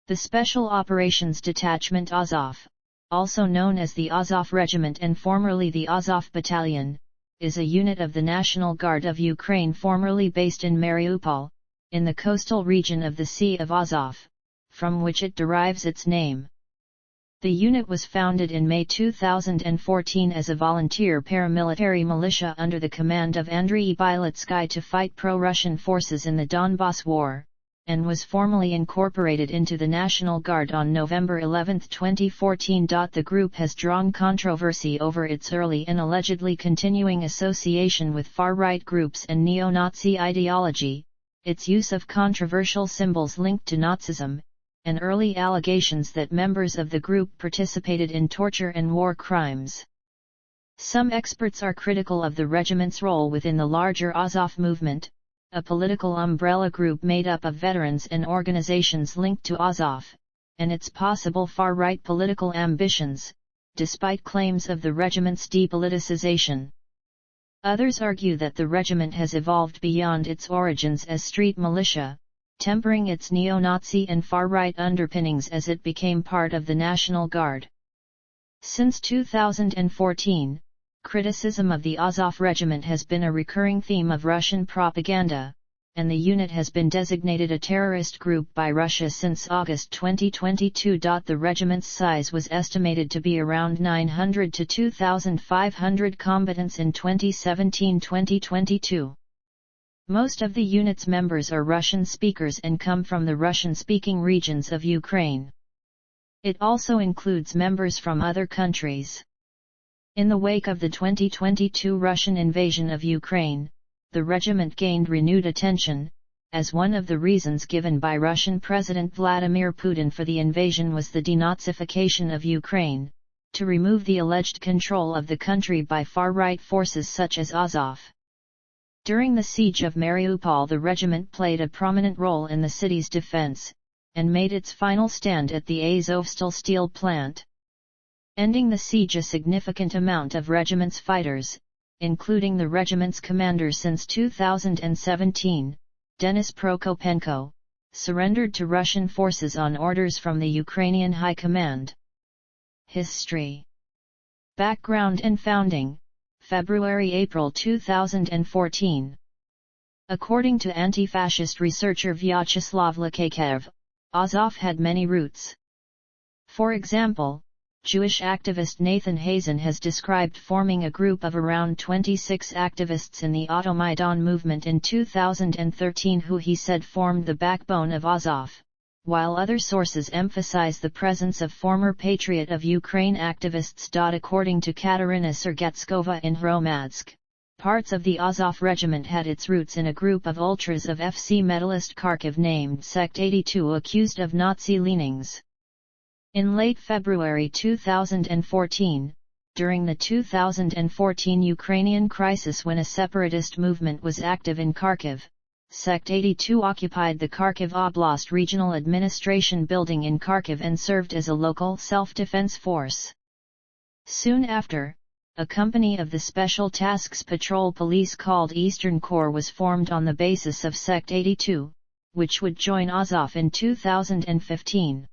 The Special Operations Detachment Azov, also known as the Azov Regiment and formerly the Azov Battalion, is a unit of the National Guard of Ukraine formerly based in Mariupol, in the coastal region of the Sea of Azov, from which it derives its name. The unit was founded in May 2014 as a volunteer paramilitary militia under the command of Andriy Biletsky to fight pro-Russian forces in the Donbass War, and was formally incorporated into the National Guard on November 11, 2014. The group has drawn controversy over its early and allegedly continuing association with far-right groups and neo-Nazi ideology, its use of controversial symbols linked to Nazism, and early allegations that members of the group participated in torture and war crimes. Some experts are critical of the regiment's role within the larger Azov movement, a political umbrella group made up of veterans and organizations linked to Azov, and its possible far-right political ambitions, despite claims of the regiment's depoliticization. Others argue that the regiment has evolved beyond its origins as street militia, tempering its neo-Nazi and far-right underpinnings as it became part of the National Guard. Since 2014, criticism of the Azov Regiment has been a recurring theme of Russian propaganda, and the unit has been designated a terrorist group by Russia since August 2022. The regiment's size was estimated to be around 900 to 2,500 combatants in 2017-2022. Most of the unit's members are Russian speakers and come from the Russian-speaking regions of Ukraine. It also includes members from other countries. In the wake of the 2022 Russian invasion of Ukraine, the regiment gained renewed attention, as one of the reasons given by Russian President Vladimir Putin for the invasion was the denazification of Ukraine, to remove the alleged control of the country by far-right forces such as Azov. During the siege of Mariupol, the regiment played a prominent role in the city's defense, and made its final stand at the Azovstal steel plant. Ending the siege, a significant amount of regiment's fighters, including the regiment's commander since 2017, Denis Prokopenko, surrendered to Russian forces on orders from the Ukrainian High Command. History. Background and founding, February–April 2014. According to anti-fascist researcher Vyacheslav Lakachev, Azov had many roots. For example, Jewish activist Nathan Hazen has described forming a group of around 26 activists in the Automaidan movement in 2013 who he said formed the backbone of Azov, while other sources emphasize the presence of former Patriot of Ukraine activists. According to Katerina Sergetskova in Hromadsk, parts of the Azov regiment had its roots in a group of ultras of FC Medalist Kharkiv named Sect 82 accused of Nazi leanings. In late February 2014, during the 2014 Ukrainian crisis when a separatist movement was active in Kharkiv, Sect 82 occupied the Kharkiv Oblast Regional Administration building in Kharkiv and served as a local self-defense force. Soon after, a company of the Special Tasks Patrol Police called Eastern Corps was formed on the basis of Sect 82, which would join Azov in 2015.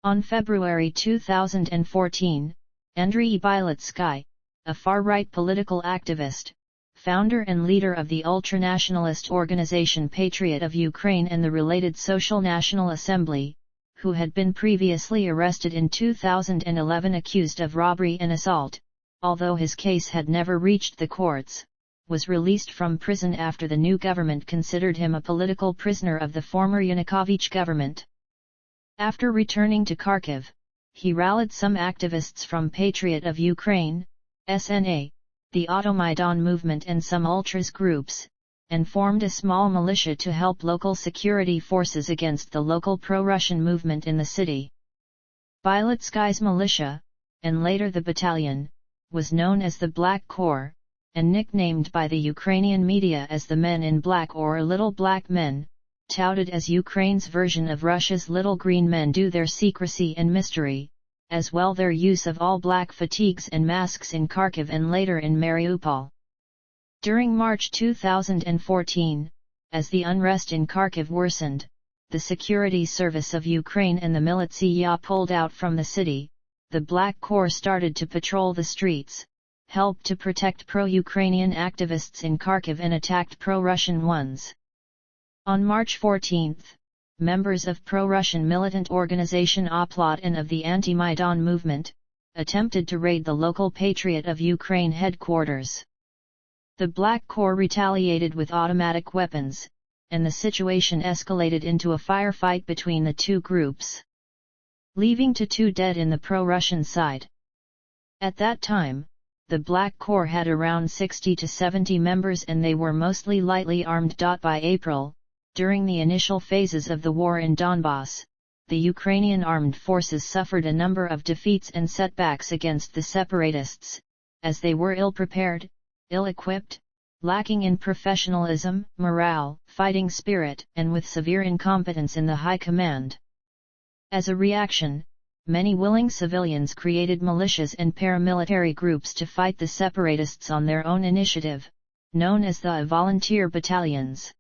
On February 2014, Andriy Biletsky, a far-right political activist, founder and leader of the ultranationalist organization Patriot of Ukraine and the related Social National Assembly, who had been previously arrested in 2011 accused of robbery and assault, although his case had never reached the courts, was released from prison after the new government considered him a political prisoner of the former Yanukovych government. After returning to Kharkiv, he rallied some activists from Patriot of Ukraine, SNA, the Automaidan movement and some ultras groups, and formed a small militia to help local security forces against the local pro-Russian movement in the city. Biletsky's militia, and later the battalion, was known as the Black Corps, and nicknamed by the Ukrainian media as the Men in Black or Little Black Men, touted as Ukraine's version of Russia's Little Green Men due to their secrecy and mystery, as well their use of all black fatigues and masks in Kharkiv and later in Mariupol. During March 2014, as the unrest in Kharkiv worsened, the Security Service of Ukraine and the militia pulled out from the city. The Black Corps started to patrol the streets, helped to protect pro-Ukrainian activists in Kharkiv and attacked pro-Russian ones. On March 14, members of pro-Russian militant organization Oplot and of the anti-Maidan movement attempted to raid the local Patriot of Ukraine headquarters. The Black Corps retaliated with automatic weapons, and the situation escalated into a firefight between the two groups, leaving 2 dead in the pro-Russian side. At that time, the Black Corps had around 60 to 70 members and they were mostly lightly armed. By April, during the initial phases of the war in Donbass, the Ukrainian armed forces suffered a number of defeats and setbacks against the separatists, as they were ill-prepared, ill-equipped, lacking in professionalism, morale, fighting spirit, and with severe incompetence in the high command. As a reaction, many willing civilians created militias and paramilitary groups to fight the separatists on their own initiative, known as the volunteer battalions.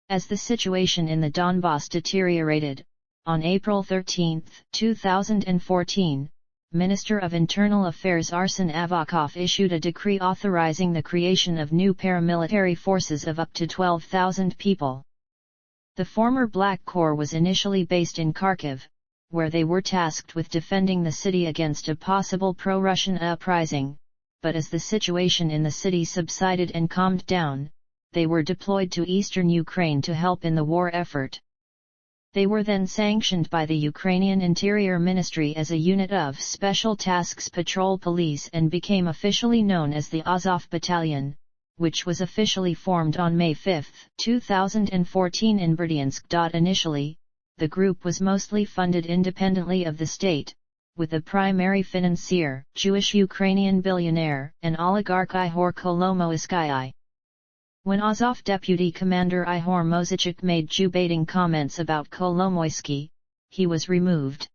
As the situation in the Donbass deteriorated, on April 13, 2014, Minister of Internal Affairs Arsen Avakov issued a decree authorizing the creation of new paramilitary forces of up to 12,000 people. The former Black Corps was initially based in Kharkiv, where they were tasked with defending the city against a possible pro-Russian uprising, but as the situation in the city subsided and calmed down, they were deployed to eastern Ukraine to help in the war effort. They were then sanctioned by the Ukrainian Interior Ministry as a unit of Special Tasks Patrol Police and became officially known as the Azov Battalion, which was officially formed on May 5, 2014 in Berdyansk. Initially, the group was mostly funded independently of the state, with a primary financier, Jewish Ukrainian billionaire and oligarch Ihor Kolomoisky. When Azov Deputy Commander Ihor Mozychuk made Jew-baiting comments about Kolomoisky, he was removed.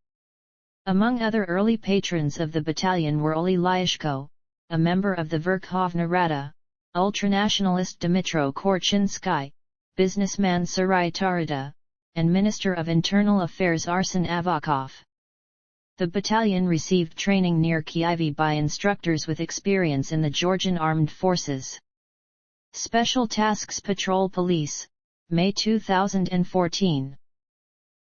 Among other early patrons of the battalion were Oli Lyashko, a member of the Verkhovna Rada, ultranationalist Dmytro Korchinsky, businessman Sarai Tarada, and Minister of Internal Affairs Arsen Avakov. The battalion received training near Kyiv by instructors with experience in the Georgian Armed Forces. Special Tasks Patrol Police, May 2014.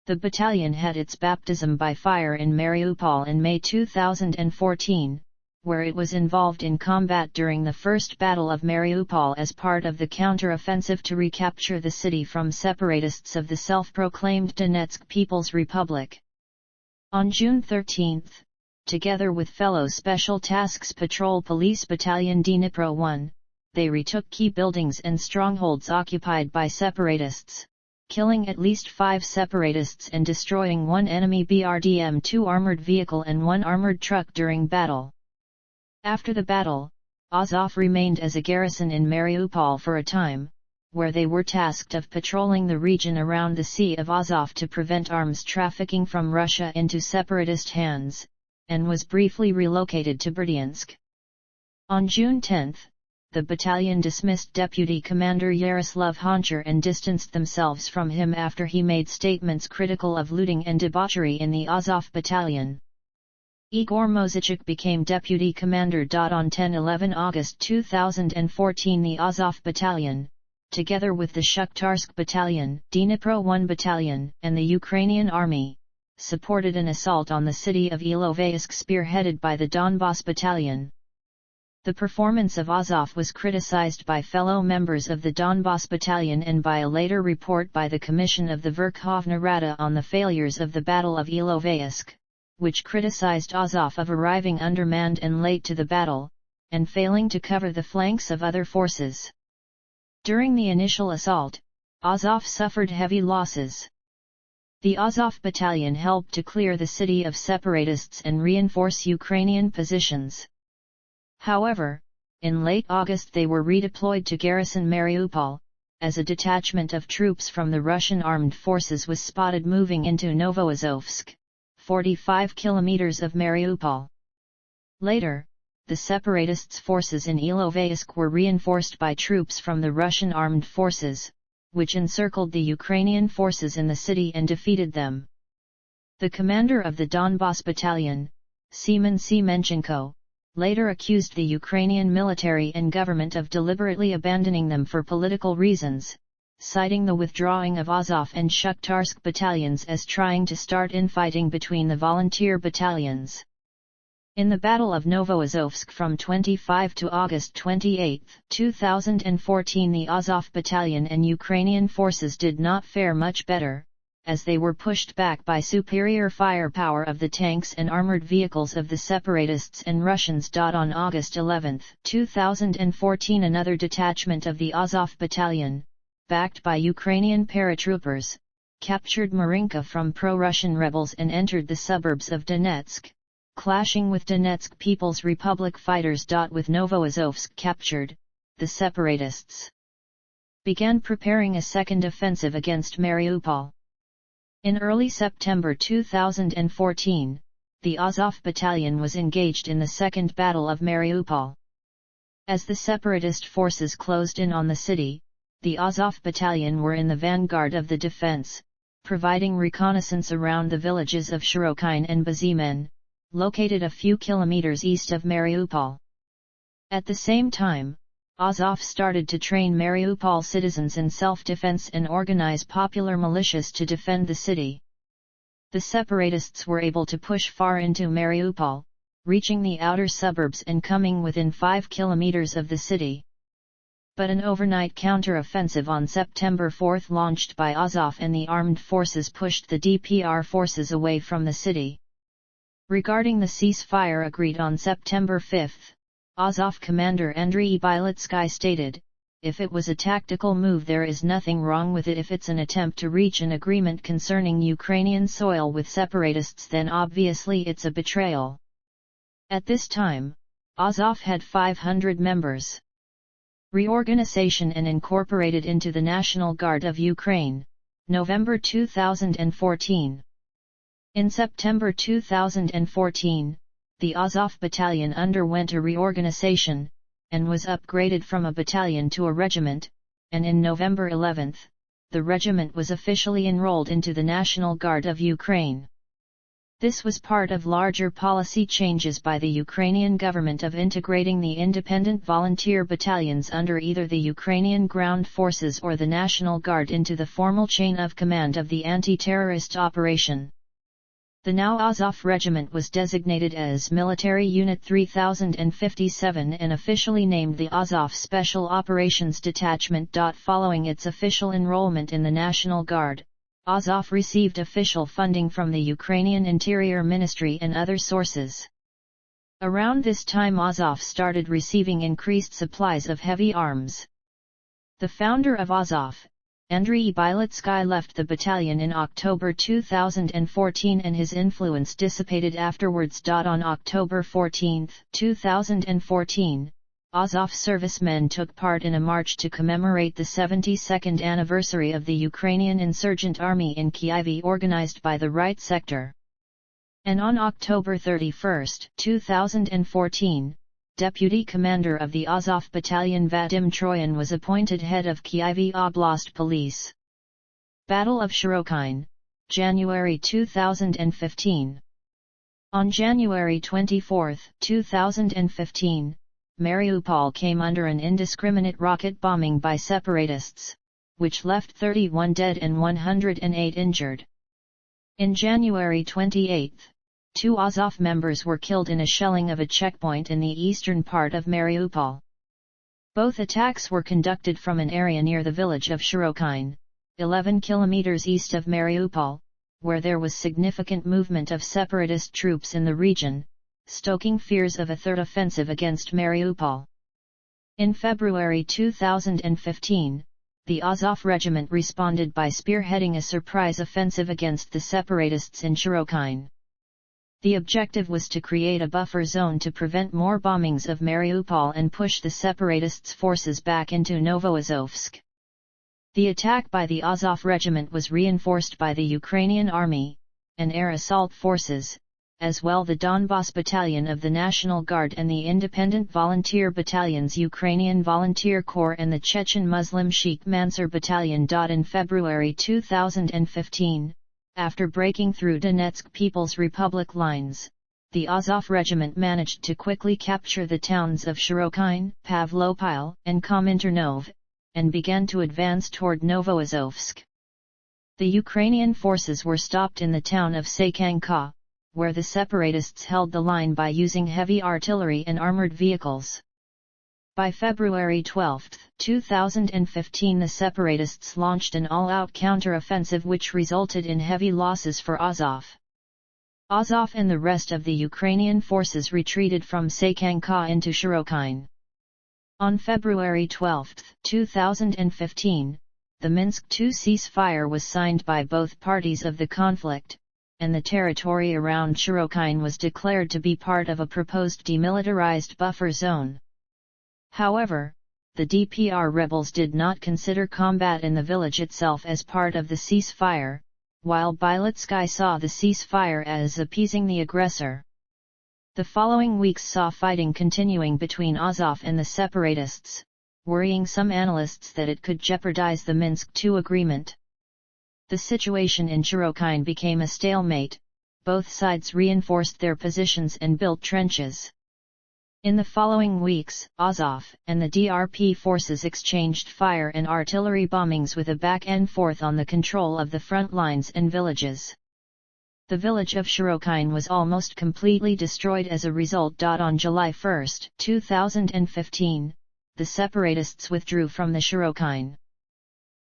The battalion had its baptism by fire in Mariupol in May 2014, where it was involved in combat during the First Battle of Mariupol as part of the counter-offensive to recapture the city from separatists of the self-proclaimed Donetsk People's Republic. On June 13, together with fellow Special Tasks Patrol Police Battalion Dnipro 1, they retook key buildings and strongholds occupied by separatists, killing at least 5 separatists and destroying 1 enemy BRDM-2 armored vehicle and 1 armored truck during battle. After the battle, Azov remained as a garrison in Mariupol for a time, where they were tasked of patrolling the region around the Sea of Azov to prevent arms trafficking from Russia into separatist hands, and was briefly relocated to Berdyansk. On June 10, the battalion dismissed Deputy Commander Yaroslav Honchar and distanced themselves from him after he made statements critical of looting and debauchery in the Azov Battalion. Igor Mozychuk became Deputy Commander. On 10-11 August 2014 the Azov Battalion, together with the Shakhtarsk Battalion, Dnipro 1 Battalion, and the Ukrainian Army, supported an assault on the city of Ilovaisk spearheaded by the Donbass Battalion. The performance of Azov was criticized by fellow members of the Donbass Battalion and by a later report by the Commission of the Verkhovna Rada on the failures of the Battle of Ilovaisk, which criticized Azov of arriving undermanned and late to the battle, and failing to cover the flanks of other forces. During the initial assault, Azov suffered heavy losses. The Azov Battalion helped to clear the city of separatists and reinforce Ukrainian positions. However, in late August they were redeployed to garrison Mariupol, as a detachment of troops from the Russian armed forces was spotted moving into Novoazovsk, 45 kilometers of Mariupol. Later, the separatists' forces in Ilovaisk were reinforced by troops from the Russian armed forces, which encircled the Ukrainian forces in the city and defeated them. The commander of the Donbas Battalion, Seaman Semenchenko, later accused the Ukrainian military and government of deliberately abandoning them for political reasons, citing the withdrawing of Azov and Shakhtarsk battalions as trying to start infighting between the volunteer battalions. In the Battle of Novoazovsk from 25 to August 28, 2014, the Azov Battalion and Ukrainian forces did not fare much better, as they were pushed back by superior firepower of the tanks and armored vehicles of the separatists and Russians. On August 11, 2014, another detachment of the Azov Battalion, backed by Ukrainian paratroopers, captured Marinka from pro-Russian rebels and entered the suburbs of Donetsk, clashing with Donetsk People's Republic fighters. With Novoazovsk captured, the separatists began preparing a second offensive against Mariupol. In early September 2014, the Azov Battalion was engaged in the Second Battle of Mariupol. As the separatist forces closed in on the city, the Azov Battalion were in the vanguard of the defense, providing reconnaissance around the villages of Shirokine and Bazymen, located a few kilometers east of Mariupol. At the same time, Azov started to train Mariupol citizens in self-defense and organize popular militias to defend the city. The separatists were able to push far into Mariupol, reaching the outer suburbs and coming within 5 kilometers of the city. But an overnight counter-offensive on September 4 launched by Azov and the armed forces pushed the DPR forces away from the city. Regarding the ceasefire agreed on September 5, Azov commander Andriy Bylitsky stated, "If it was a tactical move, there is nothing wrong with it. If it's an attempt to reach an agreement concerning Ukrainian soil with separatists, then obviously it's a betrayal." At this time, Azov had 500 members. Reorganization and incorporated into the National Guard of Ukraine, November 2014. In September 2014, the Azov Battalion underwent a reorganization, and was upgraded from a battalion to a regiment, and in November 11, the regiment was officially enrolled into the National Guard of Ukraine. This was part of larger policy changes by the Ukrainian government of integrating the independent volunteer battalions under either the Ukrainian Ground Forces or the National Guard into the formal chain of command of the anti-terrorist operation. The now Azov Regiment was designated as Military Unit 3057 and officially named the Azov Special Operations Detachment. Following its official enrollment in the National Guard, Azov received official funding from the Ukrainian Interior Ministry and other sources. Around this time, Azov started receiving increased supplies of heavy arms. The founder of Azov, Andriy Bylitsky, left the battalion in October 2014 and his influence dissipated afterwards. On October 14, 2014, Azov servicemen took part in a march to commemorate the 72nd anniversary of the Ukrainian insurgent army in Kyiv organized by the Right Sector. And on October 31, 2014, Deputy Commander of the Azov Battalion Vadim Troyan was appointed head of Kyiv Oblast Police. Battle of Shirokine, January 2015. On January 24, 2015, Mariupol came under an indiscriminate rocket bombing by separatists, which left 31 dead and 108 injured. In January 28, 2 Azov members were killed in a shelling of a checkpoint in the eastern part of Mariupol. Both attacks were conducted from an area near the village of Shirokine, 11 kilometers east of Mariupol, where there was significant movement of separatist troops in the region, stoking fears of a third offensive against Mariupol. In February 2015, the Azov Regiment responded by spearheading a surprise offensive against the separatists in Shirokine. The objective was to create a buffer zone to prevent more bombings of Mariupol and push the separatists' forces back into Novoazovsk. The attack by the Azov Regiment was reinforced by the Ukrainian Army and air assault forces, as well the Donbas Battalion of the National Guard and the Independent Volunteer Battalions Ukrainian Volunteer Corps and the Chechen Muslim Sheikh Mansur Battalion. In February 2015, after breaking through Donetsk People's Republic lines, the Azov Regiment managed to quickly capture the towns of Shirokine, Pavlopil, and Kominternov, and began to advance toward Novoazovsk. The Ukrainian forces were stopped in the town of Sakhanka, where the separatists held the line by using heavy artillery and armored vehicles. By February 12, 2015, the separatists launched an all-out counter-offensive which resulted in heavy losses for Azov. Azov and the rest of the Ukrainian forces retreated from Sakhanka into Shirokine. On February 12, 2015, the Minsk II ceasefire was signed by both parties of the conflict, and the territory around Shirokine was declared to be part of a proposed demilitarized buffer zone. However, the DPR rebels did not consider combat in the village itself as part of the ceasefire, while Bylitsky saw the ceasefire as appeasing the aggressor. The following weeks saw fighting continuing between Azov and the separatists, worrying some analysts that it could jeopardize the Minsk II agreement. The situation in Shirokine became a stalemate, both sides reinforced their positions and built trenches. In the following weeks, Azov and the DRP forces exchanged fire and artillery bombings with a back-and-forth on the control of the front lines and villages. The village of Shirokine was almost completely destroyed as a result. On July 1, 2015, the separatists withdrew from the Shirokine.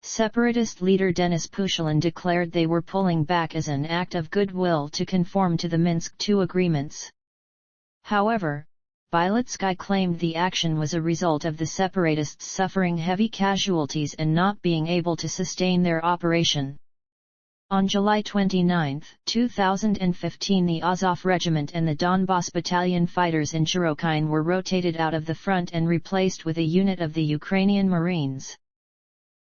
Separatist leader Denis Pushilin declared they were pulling back as an act of goodwill to conform to the Minsk II agreements. However, Bylitsky claimed the action was a result of the separatists suffering heavy casualties and not being able to sustain their operation. On July 29, 2015, the Azov Regiment and the Donbas Battalion fighters in Shirokine were rotated out of the front and replaced with a unit of the Ukrainian Marines.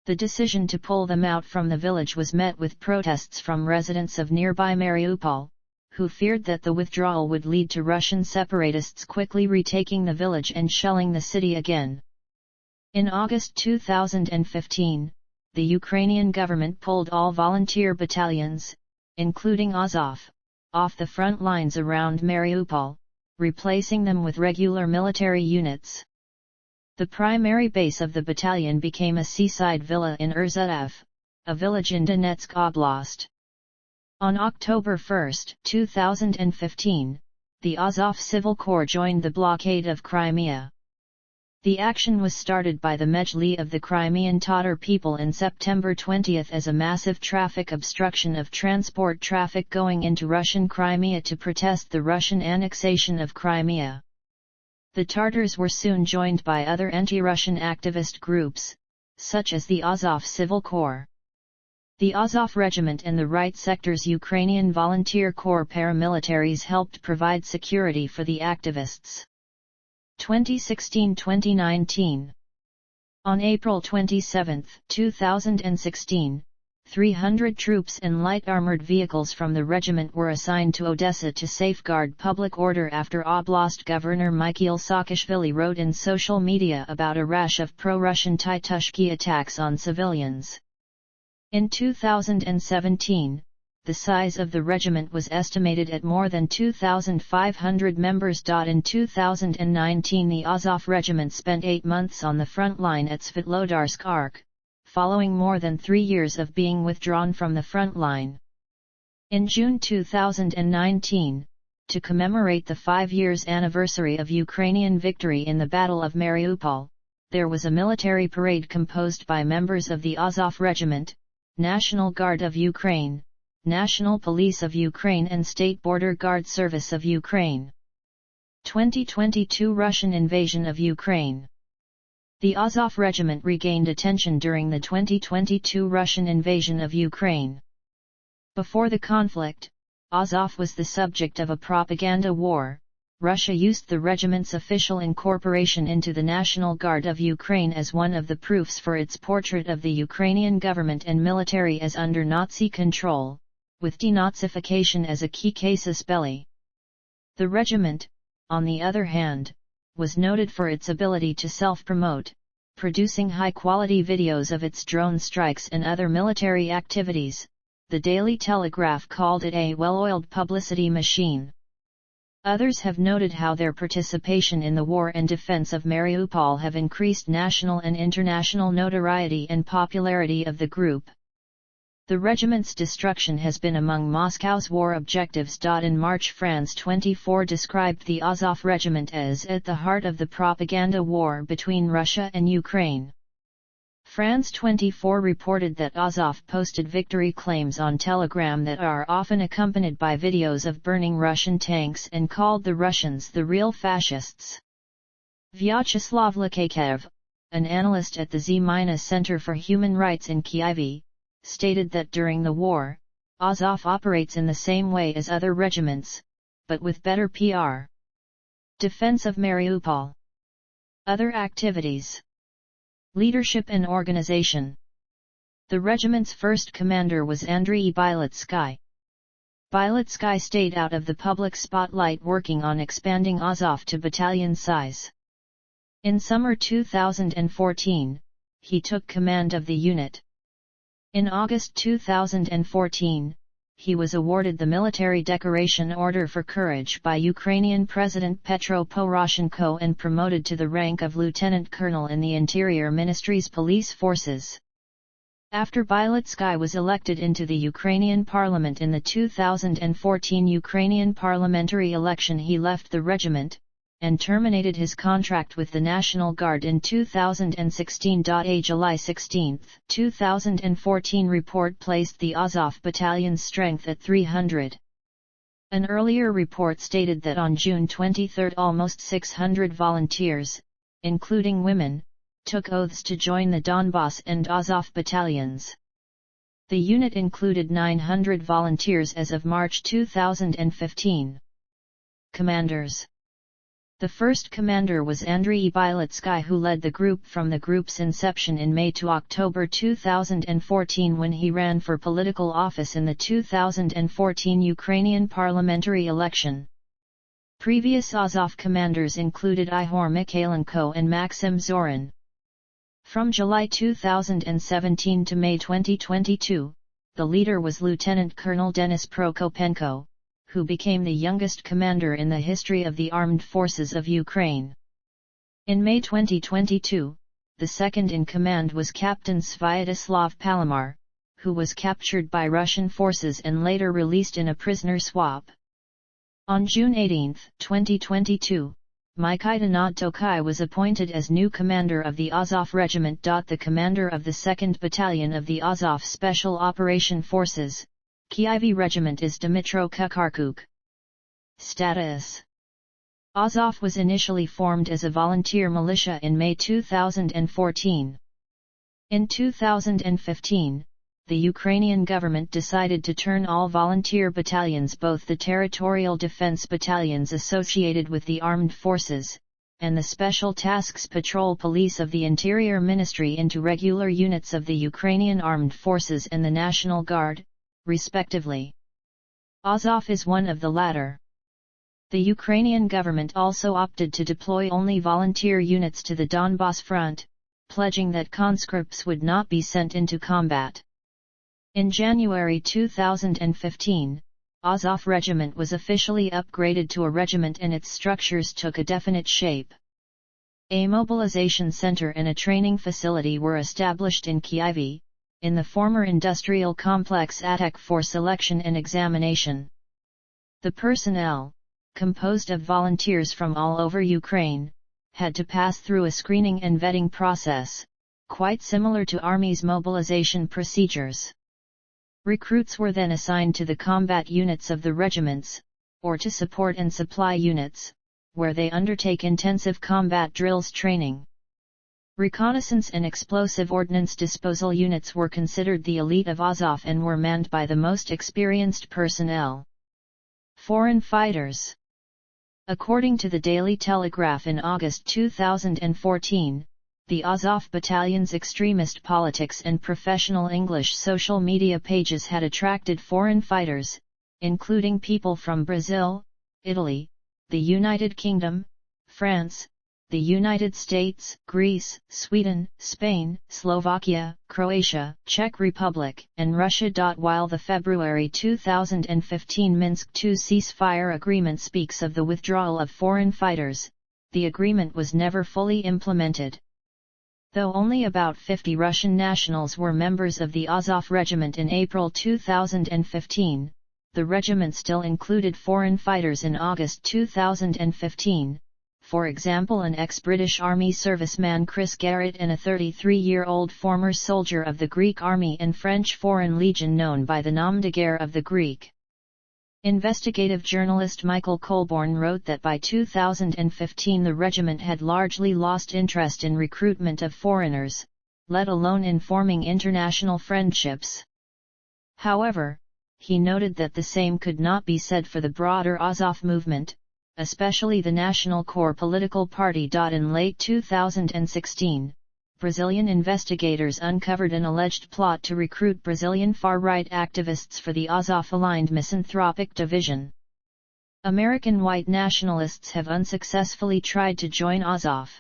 The decision to pull them out from the village was met with protests from residents of nearby Mariupol, who feared that the withdrawal would lead to Russian separatists quickly retaking the village and shelling the city again. In August 2015, the Ukrainian government pulled all volunteer battalions, including Azov, off the front lines around Mariupol, replacing them with regular military units. The primary base of the battalion became a seaside villa in Urzaev, a village in Donetsk Oblast. On October 1, 2015, the Azov Civil Corps joined the blockade of Crimea. The action was started by the Mejli of the Crimean Tatar people in September 20 as a massive traffic obstruction of transport traffic going into Russian Crimea to protest the Russian annexation of Crimea. The Tatars were soon joined by other anti-Russian activist groups, such as the Azov Civil Corps. The Azov Regiment and the Right Sector's Ukrainian Volunteer Corps paramilitaries helped provide security for the activists. 2016-2019. On April 27, 2016, 300 troops and light armored vehicles from the regiment were assigned to Odessa to safeguard public order after Oblast Governor Mikhail Saakashvili wrote in social media about a rash of pro-Russian Titushky attacks on civilians. In 2017, the size of the regiment was estimated at more than 2,500 members. In 2019, the Azov Regiment spent 8 months on the front line at Svetlodarsk Ark, following more than 3 years of being withdrawn from the front line. In June 2019, to commemorate the 5 years anniversary of Ukrainian victory in the Battle of Mariupol, there was a military parade composed by members of the Azov Regiment, National Guard of Ukraine, National Police of Ukraine and State Border Guard Service of Ukraine. 2022 Russian invasion of Ukraine. The Azov Regiment regained attention during the 2022 Russian invasion of Ukraine. Before the conflict, Azov was the subject of a propaganda war. Russia used the regiment's official incorporation into the National Guard of Ukraine as one of the proofs for its portrait of the Ukrainian government and military as under Nazi control, with denazification as a key casus belli. The regiment, on the other hand, was noted for its ability to self-promote, producing high-quality videos of its drone strikes and other military activities. The Daily Telegraph called it a well-oiled publicity machine. Others have noted how their participation in the war and defense of Mariupol have increased national and international notoriety and popularity of the group. The regiment's destruction has been among Moscow's war objectives. In March, France 24 described the Azov Regiment as at the heart of the propaganda war between Russia and Ukraine. France 24 reported that Azov posted victory claims on Telegram that are often accompanied by videos of burning Russian tanks and called the Russians the real fascists. Vyacheslav Lakachev, an analyst at the Z-Center for Human Rights in Kyiv, stated that during the war, Azov operates in the same way as other regiments, but with better PR. Defense of Mariupol. Other activities. Leadership and organization. The regiment's first commander was Andrei Bielitsky. Bielitsky stayed out of the public spotlight working on expanding Azov to battalion size. In summer 2014, he took command of the unit. In August 2014, he was awarded the Military Decoration Order for Courage by Ukrainian President Petro Poroshenko and promoted to the rank of lieutenant colonel in the Interior Ministry's police forces. After Bielitsky was elected into the Ukrainian parliament in the 2014 Ukrainian parliamentary election, he left the regiment, and terminated his contract with the National Guard in 2016. A July 16, 2014 report placed the Azov Battalion's strength at 300. An earlier report stated that on June 23 almost 600 volunteers, including women, took oaths to join the Donbass and Azov battalions. The unit included 900 volunteers as of March 2015. Commanders. The first commander was Andrei Bielitsky, who led the group from the group's inception in May to October 2014 when he ran for political office in the 2014 Ukrainian parliamentary election. Previous Azov commanders included Ihor Mikhailenko and Maxim Zorin. From July 2017 to May 2022, the leader was Lieutenant Colonel Denis Prokopenko, who became the youngest commander in the history of the armed forces of Ukraine. In May 2022, the second in command was Captain Sviatoslav Palomar, who was captured by Russian forces and later released in a prisoner swap. On June 18, 2022, Mykhailinot Tokai was appointed as new commander of the Azov Regiment. The commander of the 2nd Battalion of the Azov Special Operations Forces, Kyiv Regiment is Dmytro Kukarchuk. Status. Azov was initially formed as a volunteer militia in May 2014. In 2015, the Ukrainian government decided to turn all volunteer battalions, both the territorial defense battalions associated with the armed forces, and the Special Tasks Patrol Police of the Interior Ministry, into regular units of the Ukrainian Armed Forces and the National Guard, respectively. Azov is one of the latter. The Ukrainian government also opted to deploy only volunteer units to the Donbass front, pledging that conscripts would not be sent into combat. In January 2015, Azov Regiment was officially upgraded to a regiment and its structures took a definite shape. A mobilization center and a training facility were established in Kyiv, in the former industrial complex Atek, for selection and examination. The personnel, composed of volunteers from all over Ukraine, had to pass through a screening and vetting process, quite similar to Army's mobilization procedures. Recruits were then assigned to the combat units of the regiments, or to support and supply units, where they undertake intensive combat drills training. Reconnaissance and explosive ordnance disposal units were considered the elite of Azov and were manned by the most experienced personnel. Foreign fighters. According to the Daily Telegraph, in August 2014, the Azov Battalion's extremist politics and professional English social media pages had attracted foreign fighters, including people from Brazil, Italy, the United Kingdom, France, the United States, Greece, Sweden, Spain, Slovakia, Croatia, Czech Republic, and Russia. While the February 2015 Minsk II ceasefire agreement speaks of the withdrawal of foreign fighters, the agreement was never fully implemented. Though only about 50 Russian nationals were members of the Azov Regiment in April 2015, the regiment still included foreign fighters in August 2015. For example, an ex-British Army serviceman Chris Garrett and a 33-year-old former soldier of the Greek Army and French Foreign Legion known by the nom de guerre of the Greek. Investigative journalist Michael Colborne wrote that by 2015 the regiment had largely lost interest in recruitment of foreigners, let alone in forming international friendships. However, he noted that the same could not be said for the broader Azov movement, especially the National Core political party. In late 2016, Brazilian investigators uncovered an alleged plot to recruit Brazilian far-right activists for the Azov-aligned misanthropic division. American white nationalists have unsuccessfully tried to join Azov.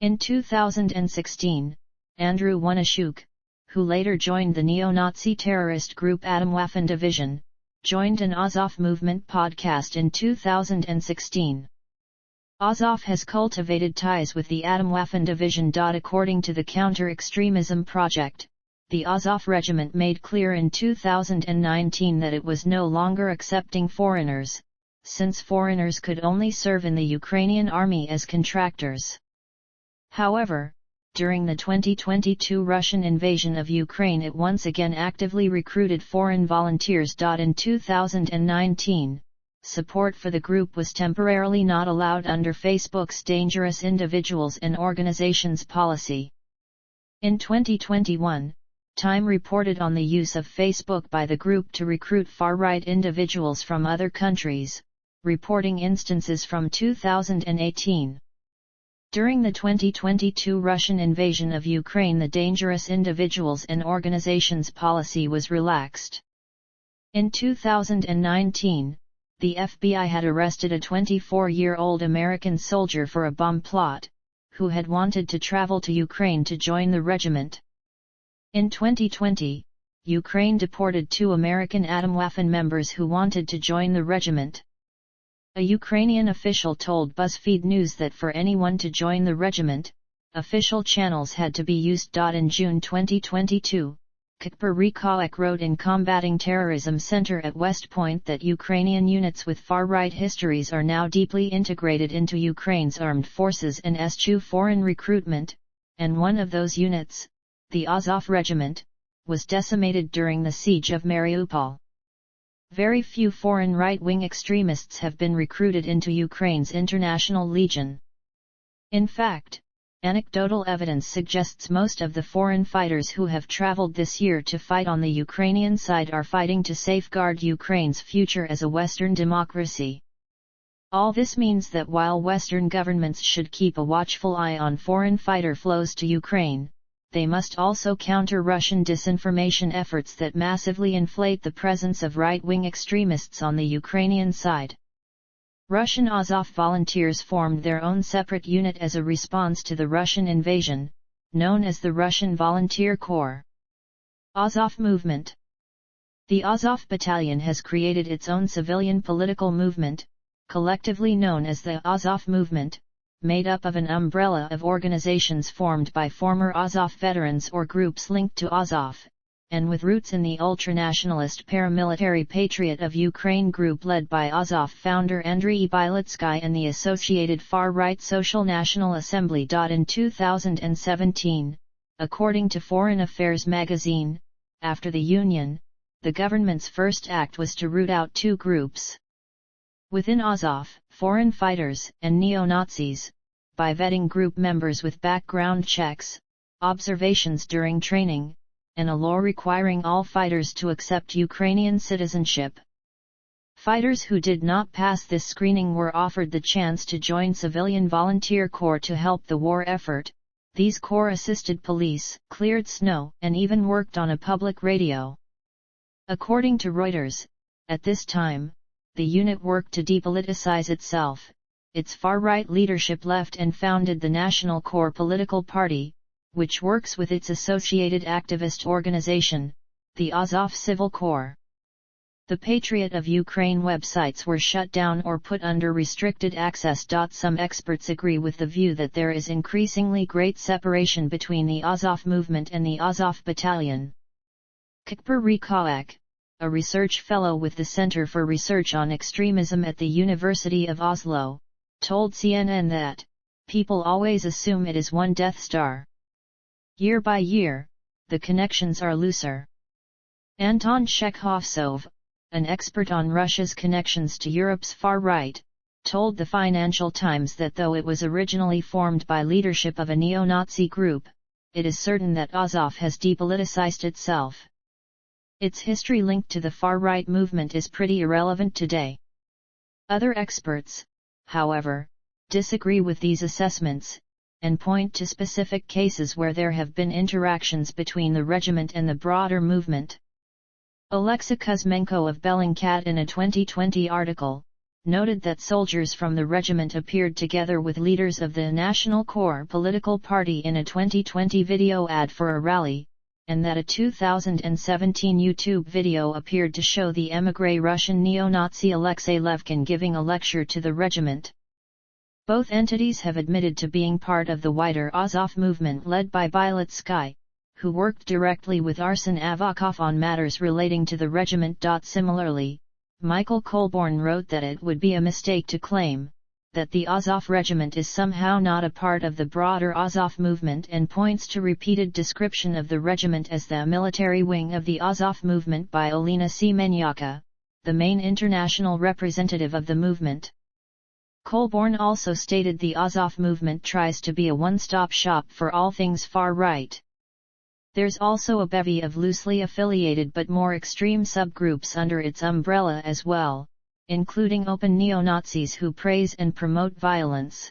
In 2016, Andrew Wanashuk, who later joined the neo-Nazi terrorist group Atomwaffen Division, joined an Azov Movement podcast in 2016. Azov has cultivated ties with the Atomwaffen Division. According to the Counter-Extremism Project, the Azov Regiment made clear in 2019 that it was no longer accepting foreigners, since foreigners could only serve in the Ukrainian army as contractors. However, during the 2022 Russian invasion of Ukraine it once again actively recruited foreign volunteers. In 2019, support for the group was temporarily not allowed under Facebook's Dangerous Individuals and Organizations policy. In 2021, Time reported on the use of Facebook by the group to recruit far-right individuals from other countries, reporting instances from 2018. During the 2022 Russian invasion of Ukraine, the Dangerous Individuals and Organizations policy was relaxed. In 2019, the FBI had arrested a 24-year-old American soldier for a bomb plot, who had wanted to travel to Ukraine to join the regiment. In 2020, Ukraine deported 2 American Atomwaffen members who wanted to join the regiment. A Ukrainian official told BuzzFeed News that for anyone to join the regiment, official channels had to be used. In June 2022, Kacper Rikowiak wrote in Combating Terrorism Center at West Point that Ukrainian units with far-right histories are now deeply integrated into Ukraine's armed forces and eschew foreign recruitment, and one of those units, the Azov Regiment, was decimated during the siege of Mariupol. Very few foreign right-wing extremists have been recruited into Ukraine's International Legion. In fact, anecdotal evidence suggests most of the foreign fighters who have traveled this year to fight on the Ukrainian side are fighting to safeguard Ukraine's future as a Western democracy. All this means that while Western governments should keep a watchful eye on foreign fighter flows to Ukraine, they must also counter Russian disinformation efforts that massively inflate the presence of right-wing extremists on the Ukrainian side. Russian Azov volunteers formed their own separate unit as a response to the Russian invasion, known as the Russian Volunteer Corps. Azov Movement. The Azov Battalion has created its own civilian political movement, collectively known as the Azov Movement, made up of an umbrella of organizations formed by former Azov veterans or groups linked to Azov, and with roots in the ultranationalist paramilitary Patriot of Ukraine group led by Azov founder Andriy Bylitsky and the associated far-right Social National Assembly. In 2017, according to Foreign Affairs magazine, after the union, the government's first act was to root out 2 groups within Azov, foreign fighters and neo-Nazis, by vetting group members with background checks, observations during training, and a law requiring all fighters to accept Ukrainian citizenship. Fighters who did not pass this screening were offered the chance to join civilian volunteer corps to help the war effort. These corps assisted police, cleared snow, and even worked on a public radio. According to Reuters, at this time, the unit worked to depoliticize itself. Its far-right leadership left and founded the National Corps political party, which works with its associated activist organization, the Azov Civil Corps. The Patriot of Ukraine websites were shut down or put under restricted access. Some experts agree with the view that there is increasingly great separation between the Azov movement and the Azov Battalion. Kacper Rikoek, a research fellow with the Center for Research on Extremism at the University of Oslo, told CNN that, "People always assume it is one Death Star. Year by year, the connections are looser." Anton Chekhovsov, an expert on Russia's connections to Europe's far right, told the Financial Times that though it was originally formed by leadership of a neo-Nazi group, it is certain that Azov has depoliticized itself. Its history linked to the far-right movement is pretty irrelevant today. Other experts, however, disagree with these assessments, and point to specific cases where there have been interactions between the regiment and the broader movement. Alexei Kuzmenko of Bellingcat, in a 2020 article, noted that soldiers from the regiment appeared together with leaders of the National Corps political party in a 2020 video ad for a rally, and that a 2017 YouTube video appeared to show the émigré Russian neo-Nazi Alexei Levkin giving a lecture to the regiment. Both entities have admitted to being part of the wider Azov movement led by Bielitsky, who worked directly with Arsen Avakov on matters relating to the regiment. Similarly, Michael Colborne wrote that it would be a mistake to claim that the Azov Regiment is somehow not a part of the broader Azov movement, and points to repeated description of the regiment as the military wing of the Azov movement by Olena Semenyaka, the main international representative of the movement. Colborne also stated the Azov movement tries to be a one-stop shop for all things far-right. There's also a bevy of loosely affiliated but more extreme subgroups under its umbrella as well, including open neo-Nazis who praise and promote violence.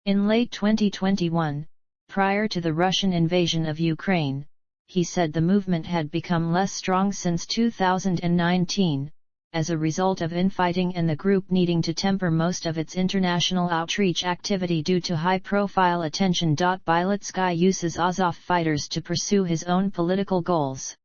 In late 2021, prior to the Russian invasion of Ukraine, he said the movement had become less strong since 2019, as a result of infighting and the group needing to temper most of its international outreach activity due to high-profile attention. Bielitsky uses Azov fighters to pursue his own political goals.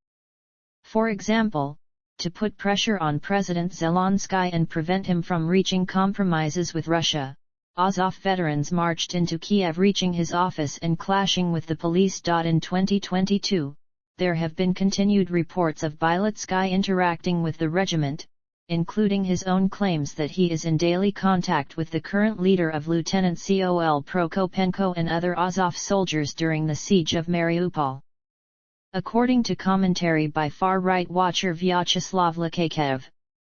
For example, to put pressure on President Zelensky and prevent him from reaching compromises with Russia, Azov veterans marched into Kiev, reaching his office and clashing with the police. In 2022, there have been continued reports of Bielitsky interacting with the regiment, including his own claims that he is in daily contact with the current leader of Lieutenant Col Prokopenko and other Azov soldiers during the siege of Mariupol. According to commentary by far-right watcher Vyacheslav Lakakev,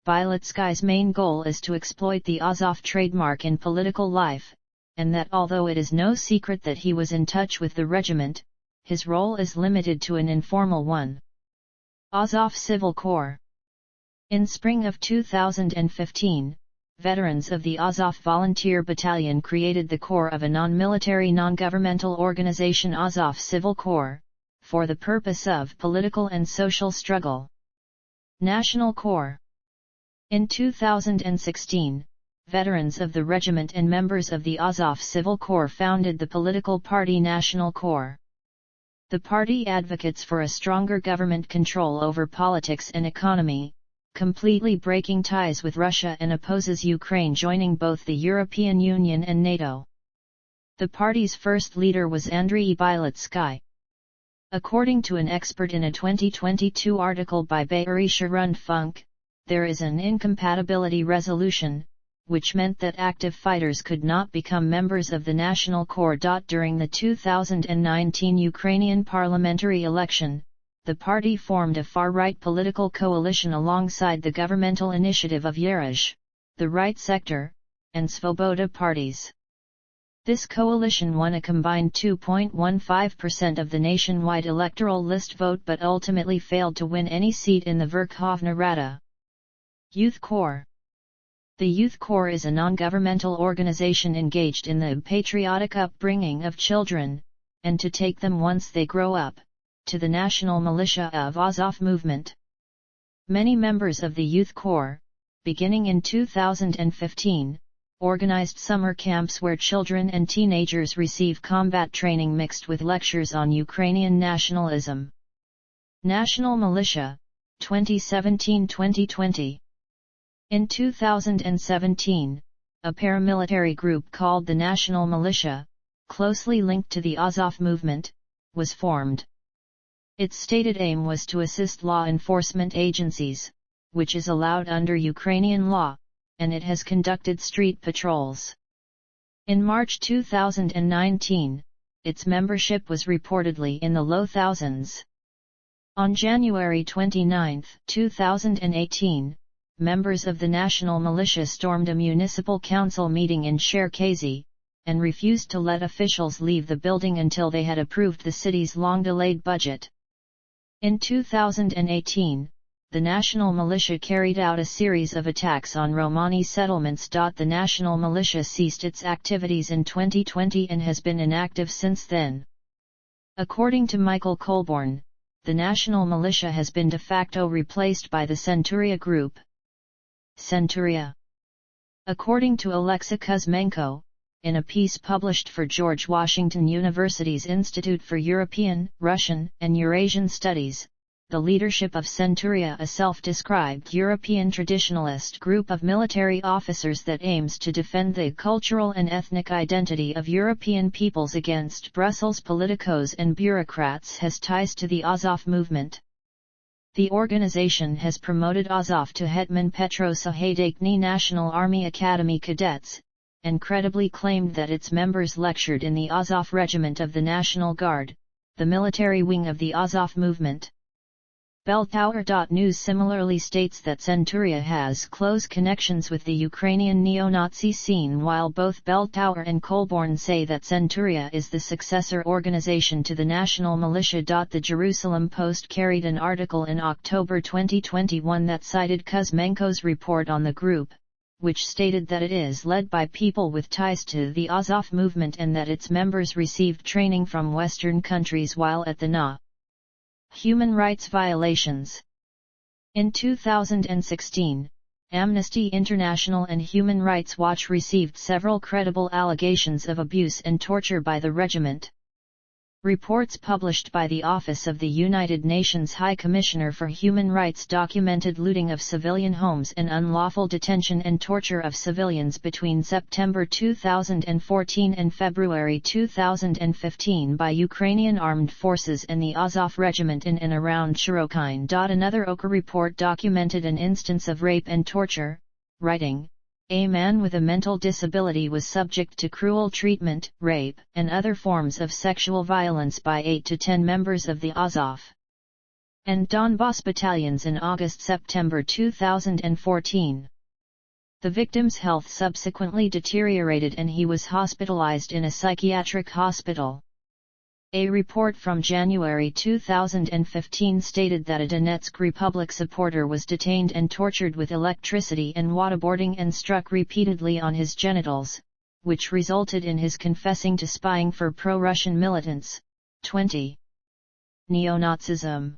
Bielitsky's main goal is to exploit the Azov trademark in political life, and that although it is no secret that he was in touch with the regiment, his role is limited to an informal one. Azov Civil Corps. In spring of 2015, veterans of the Azov Volunteer Battalion created the corps of a non-military non-governmental organization, Azov Civil Corps, for the purpose of political and social struggle. National Corps. In 2016, veterans of the regiment and members of the Azov Civil Corps founded the political party National Corps. The party advocates for a stronger government control over politics and economy, completely breaking ties with Russia, and opposes Ukraine joining both the European Union and NATO. The party's first leader was Andriy Bielitsky. According to an expert in a 2022 article by Bayerische Rundfunk, there is an incompatibility resolution, which meant that active fighters could not become members of the National Corps. During the 2019 Ukrainian parliamentary election, the party formed a far-right political coalition alongside the governmental initiative of Yerezh, the Right Sector, and Svoboda parties. This coalition won a combined 2.15% of the nationwide electoral list vote, but ultimately failed to win any seat in the Verkhovna Rada. Youth Corps. The Youth Corps is a non-governmental organization engaged in the patriotic upbringing of children, and to take them once they grow up, to the national militia of Azov movement. Many members of the Youth Corps, beginning in 2015, organized summer camps where children and teenagers receive combat training mixed with lectures on Ukrainian nationalism. National Militia, 2017-2020. In 2017, a paramilitary group called the National Militia, closely linked to the Azov movement, was formed. Its stated aim was to assist law enforcement agencies, which is allowed under Ukrainian law, and it has conducted street patrols. In March 2019, its membership was reportedly in the low thousands. On January 29, 2018, members of the National Militia stormed a municipal council meeting in Cherkasy, and refused to let officials leave the building until they had approved the city's long-delayed budget. In 2018, the National Militia carried out a series of attacks on Romani settlements. The National Militia ceased its activities in 2020 and has been inactive since then. According to Michael Colborn, the National Militia has been de facto replaced by the Centuria Group. Centuria. According to Alexa Kuzmenko, in a piece published for George Washington University's Institute for European, Russian, and Eurasian Studies, the leadership of Centuria, a self-described European traditionalist group of military officers that aims to defend the cultural and ethnic identity of European peoples against Brussels politicos and bureaucrats, has ties to the Azov movement. The organization has promoted Azov to Hetman Petro Sahaydatny National Army Academy cadets, and credibly claimed that its members lectured in the Azov Regiment of the National Guard, the military wing of the Azov movement. Belltower.news similarly states that Centuria has close connections with the Ukrainian neo-Nazi scene, while both Belltower and Colborn say that Centuria is the successor organization to the National Militia. The Jerusalem Post carried an article in October 2021 that cited Kuzmenko's report on the group, which stated that it is led by people with ties to the Azov movement and that its members received training from Western countries while at the NA. Human rights violations. In 2016, Amnesty International and Human Rights Watch received several credible allegations of abuse and torture by the regiment. Reports published by the Office of the United Nations High Commissioner for Human Rights documented looting of civilian homes and unlawful detention and torture of civilians between September 2014 and February 2015 by Ukrainian armed forces and the Azov Regiment in and around Shirokine. Another OCHA report documented an instance of rape and torture, writing, "A man with a mental disability was subject to cruel treatment, rape, and other forms of sexual violence by 8 to 10 members of the Azov and Donbass battalions in August-September 2014. The victim's health subsequently deteriorated and he was hospitalized in a psychiatric hospital." A report from January 2015 stated that a Donetsk Republic supporter was detained and tortured with electricity and waterboarding and struck repeatedly on his genitals, which resulted in his confessing to spying for pro-Russian militants. 20. Neo-Nazism.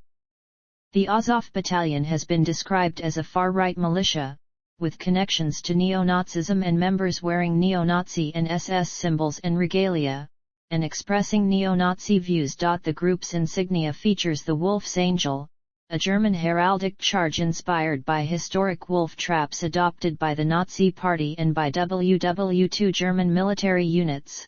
The Azov Battalion has been described as a far-right militia, with connections to neo-Nazism and members wearing neo-Nazi and SS symbols and regalia, and expressing neo-Nazi views. The group's insignia features the Wolf's Angel, a German heraldic charge inspired by historic wolf traps adopted by the Nazi Party and by WW2 German military units.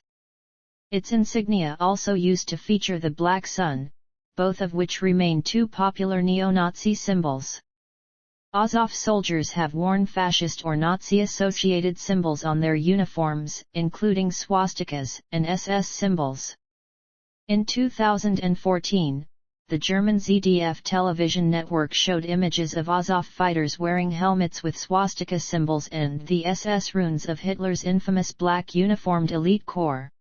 Its insignia also used to feature the Black Sun, both of which remain two popular neo-Nazi symbols. Azov soldiers have worn fascist or Nazi-associated symbols on their uniforms, including swastikas and SS symbols. In 2014, the German ZDF television network showed images of Azov fighters wearing helmets with swastika symbols and the SS runes of Hitler's infamous black uniformed elite corps.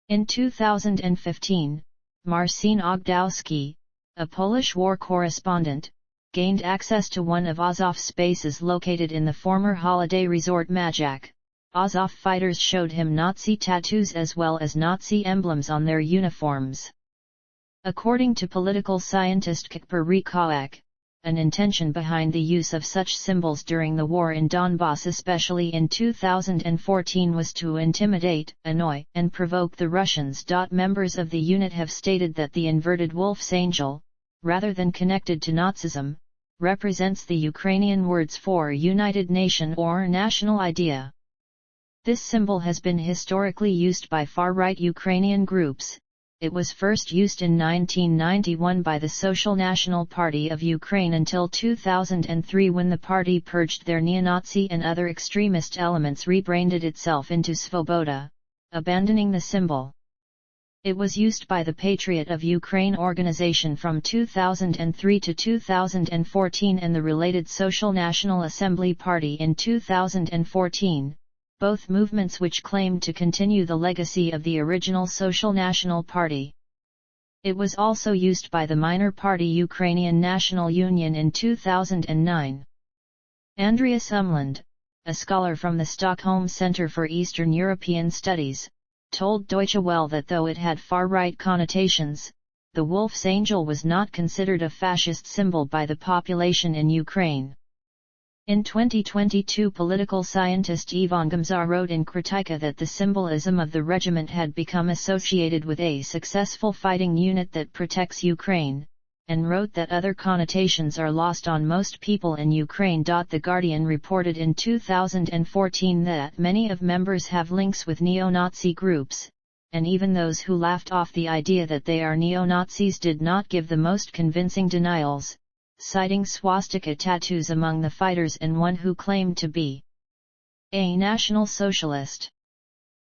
In 2015, Marcin Ogdowski, a Polish war correspondent, gained access to one of Azov's bases located in the former holiday resort Majak. Azov fighters showed him Nazi tattoos as well as Nazi emblems on their uniforms. According to political scientist Kacper Rykowak, an intention behind the use of such symbols during the war in Donbass, especially in 2014, was to intimidate, annoy, and provoke the Russians. Members of the unit have stated that the inverted wolf's angel, rather than connected to Nazism, represents the Ukrainian words for United Nation or national idea. This symbol has been historically used by far-right Ukrainian groups. It was first used in 1991 by the Social National Party of Ukraine until 2003, when the party purged their neo-Nazi and other extremist elements, rebranded itself into Svoboda, abandoning the symbol. It was used by the Patriot of Ukraine organization from 2003 to 2014 and the related Social National Assembly Party in 2014. Both movements which claimed to continue the legacy of the original Social National Party. It was also used by the minor party Ukrainian National Union in 2009. Andreas Umland, a scholar from the Stockholm Center for Eastern European Studies, told Deutsche Welle that though it had far-right connotations, the wolf's angel was not considered a fascist symbol by the population in Ukraine. In 2022, political scientist Ivan Gamzar wrote in Kritika that the symbolism of the regiment had become associated with a successful fighting unit that protects Ukraine, and wrote that other connotations are lost on most people in Ukraine. The Guardian reported in 2014 that many of members have links with neo-Nazi groups, and even those who laughed off the idea that they are neo-Nazis did not give the most convincing denials, citing swastika tattoos among the fighters and one who claimed to be a National Socialist.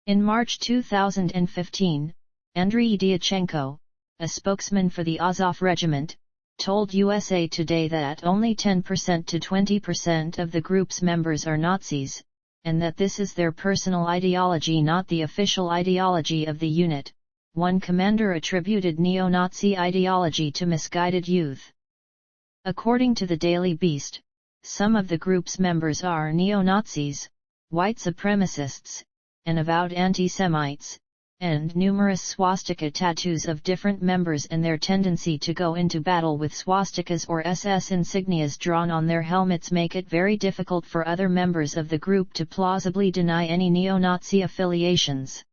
In March 2015, Andriy Dyachenko, a spokesman for the Azov Regiment, told USA Today that only 10% to 20% of the group's members are Nazis, and that this is their personal ideology, not the official ideology of the unit. One commander attributed neo-Nazi ideology to misguided youth. According to the Daily Beast, some of the group's members are neo-Nazis, white supremacists, and avowed anti-Semites, and numerous swastika tattoos of different members and their tendency to go into battle with swastikas or SS insignias drawn on their helmets make it very difficult for other members of the group to plausibly deny any neo-Nazi affiliations.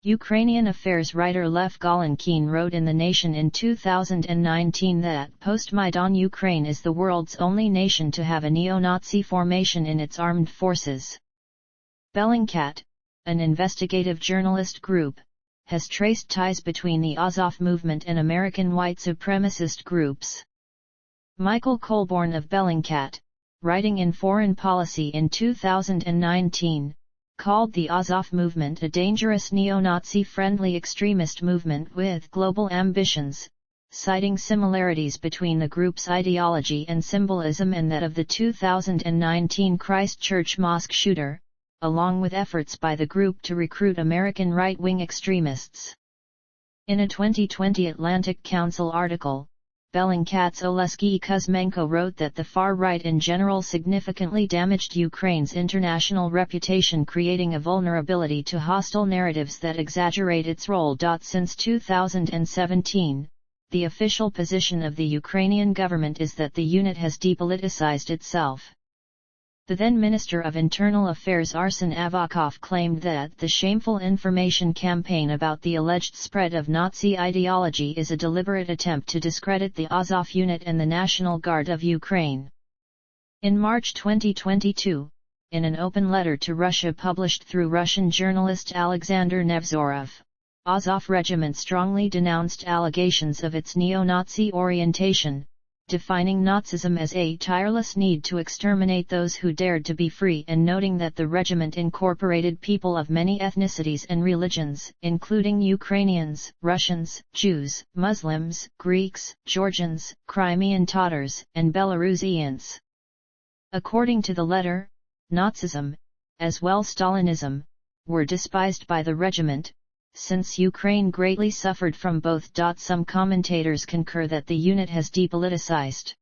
Ukrainian affairs writer Lev Golinkin wrote in The Nation in 2019 that post-Maidan Ukraine is the world's only nation to have a neo-Nazi formation in its armed forces. Bellingcat, an investigative journalist group, has traced ties between the Azov movement and American white supremacist groups. Michael Colborne of Bellingcat, writing in Foreign Policy in 2019, called the Azov movement a dangerous neo-Nazi friendly extremist movement with global ambitions, citing similarities between the group's ideology and symbolism and that of the 2019 Christchurch mosque shooter, along with efforts by the group to recruit American right-wing extremists. In a 2020 Atlantic Council article, Bellingcat's Oleksiy Kuzmenko wrote that the far right in general significantly damaged Ukraine's international reputation, creating a vulnerability to hostile narratives that exaggerate its role. Since 2017, the official position of the Ukrainian government is that the unit has depoliticized itself. The then Minister of Internal Affairs Arsen Avakov claimed that the shameful information campaign about the alleged spread of Nazi ideology is a deliberate attempt to discredit the Azov unit and the National Guard of Ukraine. In March 2022, in an open letter to Russia published through Russian journalist Alexander Nevzorov, Azov Regiment strongly denounced allegations of its neo-Nazi orientation, defining Nazism as a tireless need to exterminate those who dared to be free, and noting that the regiment incorporated people of many ethnicities and religions, including Ukrainians, Russians, Jews, Muslims, Greeks, Georgians, Crimean Tatars, and Belarusians. According to the letter, Nazism, as well Stalinism, were despised by the regiment, since Ukraine greatly suffered from both. Some commentators concur that the unit has depoliticized.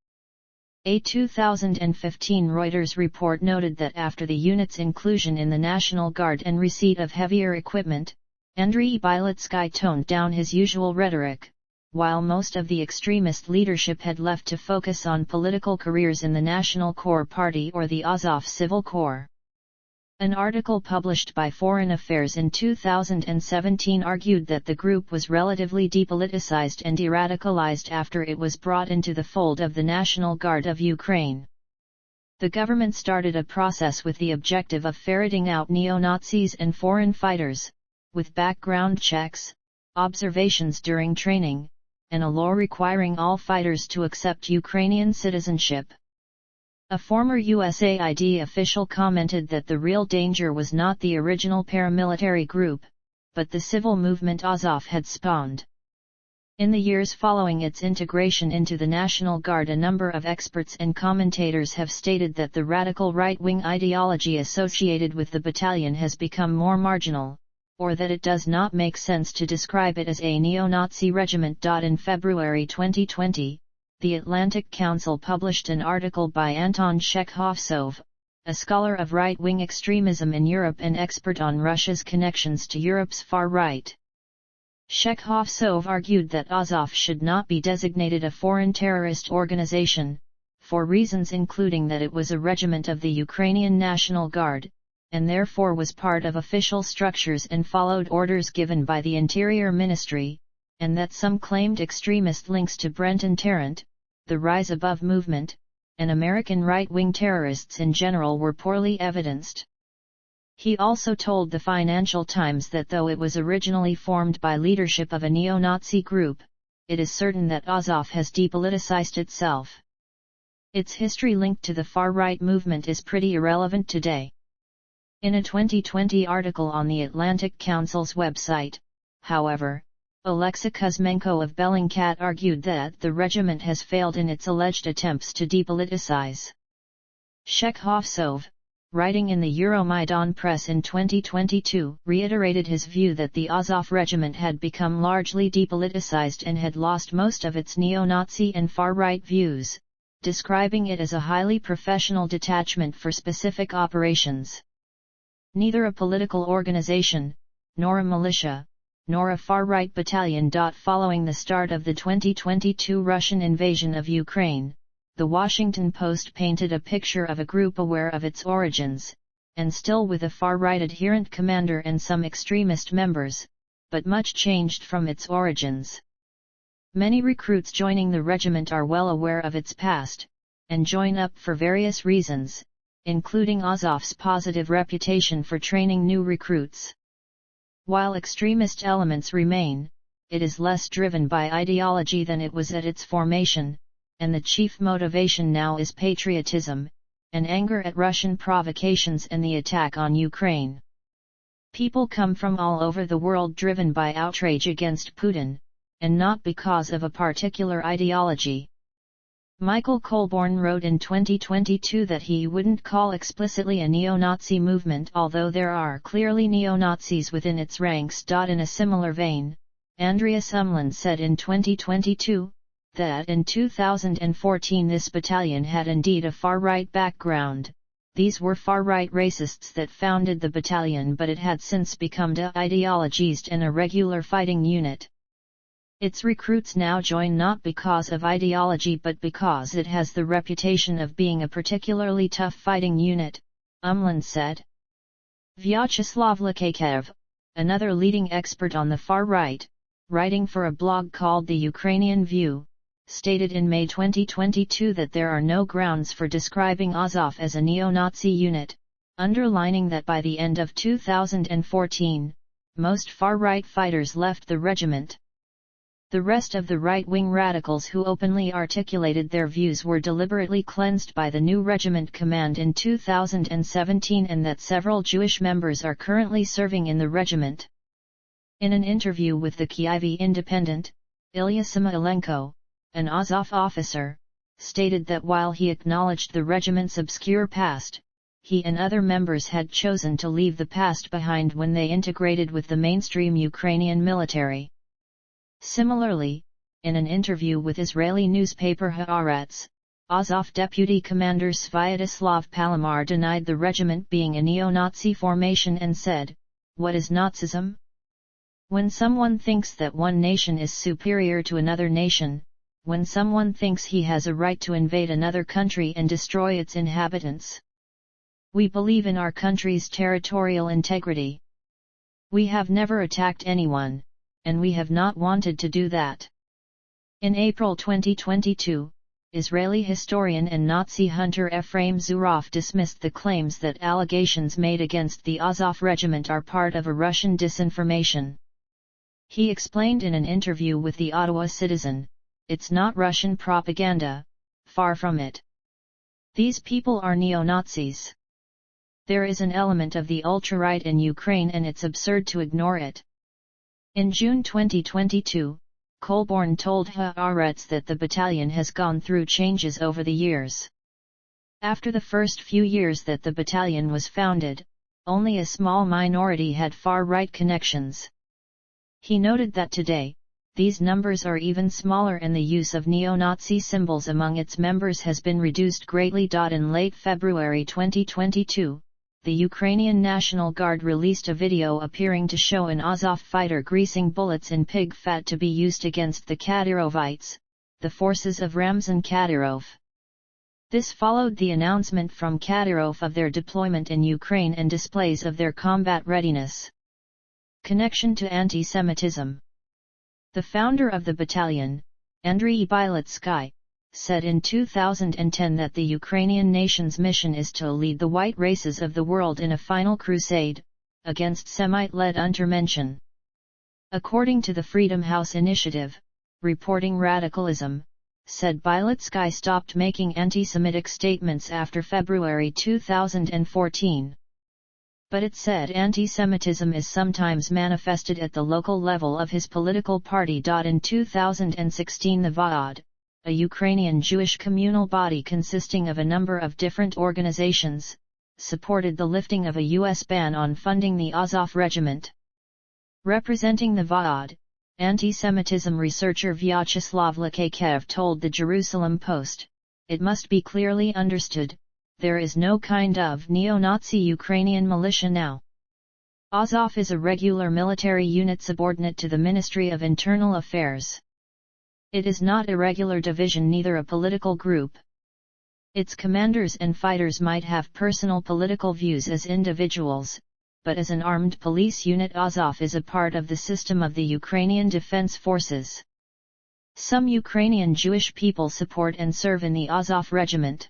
A 2015 Reuters report noted that after the unit's inclusion in the National Guard and receipt of heavier equipment, Andriy Bylitsky toned down his usual rhetoric, while most of the extremist leadership had left to focus on political careers in the National Corps Party or the Azov Civil Corps. An article published by Foreign Affairs in 2017 argued that the group was relatively depoliticized and de-radicalized after it was brought into the fold of the National Guard of Ukraine. The government started a process with the objective of ferreting out neo-Nazis and foreign fighters, with background checks, observations during training, and a law requiring all fighters to accept Ukrainian citizenship. A former USAID official commented that the real danger was not the original paramilitary group, but the civil movement Azov had spawned. In the years following its integration into the National Guard, a number of experts and commentators have stated that the radical right-wing ideology associated with the battalion has become more marginal, or that it does not make sense to describe it as a neo-Nazi regiment. In February 2020, the Atlantic Council published an article by Anton Shekhovsov, a scholar of right-wing extremism in Europe and expert on Russia's connections to Europe's far right. Shekhovsov argued that Azov should not be designated a foreign terrorist organization, for reasons including that it was a regiment of the Ukrainian National Guard, and therefore was part of official structures and followed orders given by the Interior Ministry, and that some claimed extremist links to Brenton Tarrant, the Rise Above movement, and American right-wing terrorists in general were poorly evidenced. He also told the Financial Times that though it was originally formed by leadership of a neo-Nazi group, it is certain that Azov has depoliticized itself. Its history linked to the far-right movement is pretty irrelevant today. In a 2020 article on the Atlantic Council's website, however, Alexei Kuzmenko of Bellingcat argued that the regiment has failed in its alleged attempts to depoliticize. Shekhovsov, writing in the Euromaidan press in 2022, reiterated his view that the Azov regiment had become largely depoliticized and had lost most of its neo-Nazi and far-right views, describing it as a highly professional detachment for specific operations. Neither a political organization, nor a militia, nor a far-right battalion. Following the start of the 2022 Russian invasion of Ukraine, The Washington Post painted a picture of a group aware of its origins, and still with a far-right adherent commander and some extremist members, but much changed from its origins. Many recruits joining the regiment are well aware of its past, and join up for various reasons, including Azov's positive reputation for training new recruits. While extremist elements remain, it is less driven by ideology than it was at its formation, and the chief motivation now is patriotism, and anger at Russian provocations and the attack on Ukraine. People come from all over the world driven by outrage against Putin, and not because of a particular ideology. Michael Colborne wrote in 2022 that he wouldn't call explicitly a neo-Nazi movement, although there are clearly neo-Nazis within its ranks. In a similar vein, Andreas Umland said in 2022, that in 2014 this battalion had indeed a far-right background. These were far-right racists that founded the battalion, but it had since become de-ideologized and a regular fighting unit. Its recruits now join not because of ideology but because it has the reputation of being a particularly tough fighting unit, Umland said. Vyacheslav Lakakev, another leading expert on the far right, writing for a blog called The Ukrainian View, stated in May 2022 that there are no grounds for describing Azov as a neo-Nazi unit, underlining that by the end of 2014, most far-right fighters left the regiment. The rest of the right-wing radicals who openly articulated their views were deliberately cleansed by the new regiment command in 2017, and that several Jewish members are currently serving in the regiment. In an interview with the Kyiv Independent, Ilya Samylenko, an Azov officer, stated that while he acknowledged the regiment's obscure past, he and other members had chosen to leave the past behind when they integrated with the mainstream Ukrainian military. Similarly, in an interview with Israeli newspaper Haaretz, Azov Deputy Commander Sviatoslav Palomar denied the regiment being a neo-Nazi formation and said, "What is Nazism? When someone thinks that one nation is superior to another nation, when someone thinks he has a right to invade another country and destroy its inhabitants. We believe in our country's territorial integrity. We have never attacked anyone, and we have not wanted to do that. In April 2022, Israeli historian and Nazi hunter Ephraim Zuroff dismissed the claims that allegations made against the Azov Regiment are part of a Russian disinformation. He explained in an interview with the Ottawa Citizen, "It's not Russian propaganda, far from it. These people are neo-Nazis. There is an element of the ultra-right in Ukraine and it's absurd to ignore it." In June 2022, Colborne told Haaretz that the battalion has gone through changes over the years. After the first few years that the battalion was founded, only a small minority had far-right connections. He noted that today, these numbers are even smaller and the use of neo-Nazi symbols among its members has been reduced greatly. In late February 2022, the Ukrainian National Guard released a video appearing to show an Azov fighter greasing bullets in pig fat to be used against the Kadyrovites, the forces of Ramzan Kadyrov. This followed the announcement from Kadyrov of their deployment in Ukraine and displays of their combat readiness. Connection to anti-Semitism. The founder of the battalion, Andriy Bielitsky, said in 2010 that the Ukrainian nation's mission is to lead the white races of the world in a final crusade against Semite-led untermenschen. According to the Freedom House Initiative, reporting radicalism, said Bielitsky stopped making anti-Semitic statements after February 2014. But it said anti-Semitism is sometimes manifested at the local level of his political party. In 2016 the Vaad, a Ukrainian Jewish communal body consisting of a number of different organizations, supported the lifting of a U.S. ban on funding the Azov Regiment. Representing the Vaad, anti-Semitism researcher Vyacheslav Lakakev told the Jerusalem Post, "It must be clearly understood, there is no kind of neo-Nazi Ukrainian militia now. Azov is a regular military unit subordinate to the Ministry of Internal Affairs. It is not a regular division, neither a political group. Its commanders and fighters might have personal political views as individuals, but as an armed police unit Azov is a part of the system of the Ukrainian Defense Forces. Some Ukrainian Jewish people support and serve in the Azov Regiment."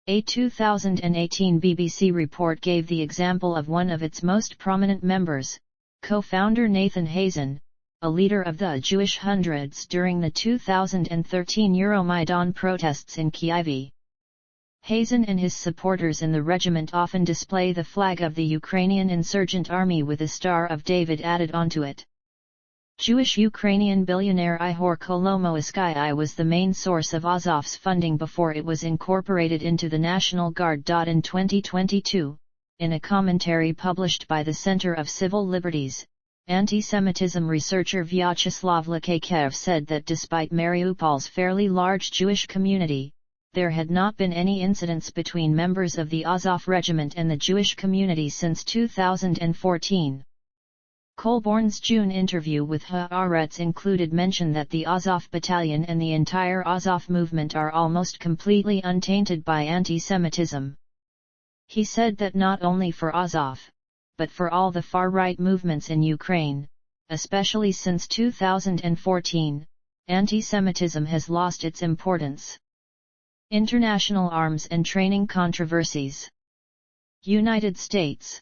A 2018 BBC report gave the example of one of its most prominent members, co-founder Nathan Hazen, a leader of the Jewish Hundreds during the 2013 Euromaidan protests in Kyiv. Hazen and his supporters in the regiment often display the flag of the Ukrainian insurgent army with a Star of David added onto it. Jewish Ukrainian billionaire Ihor Kolomoisky was the main source of Azov's funding before it was incorporated into the National Guard. In 2022, in a commentary published by the Center of Civil Liberties, anti-Semitism researcher Vyacheslav Lakakev said that despite Mariupol's fairly large Jewish community, there had not been any incidents between members of the Azov Regiment and the Jewish community since 2014. Colborne's June interview with Haaretz included mention that the Azov Battalion and the entire Azov movement are almost completely untainted by anti-Semitism. He said that not only for Azov, but for all the far-right movements in Ukraine, especially since 2014, anti-Semitism has lost its importance. International arms and training controversies. United States.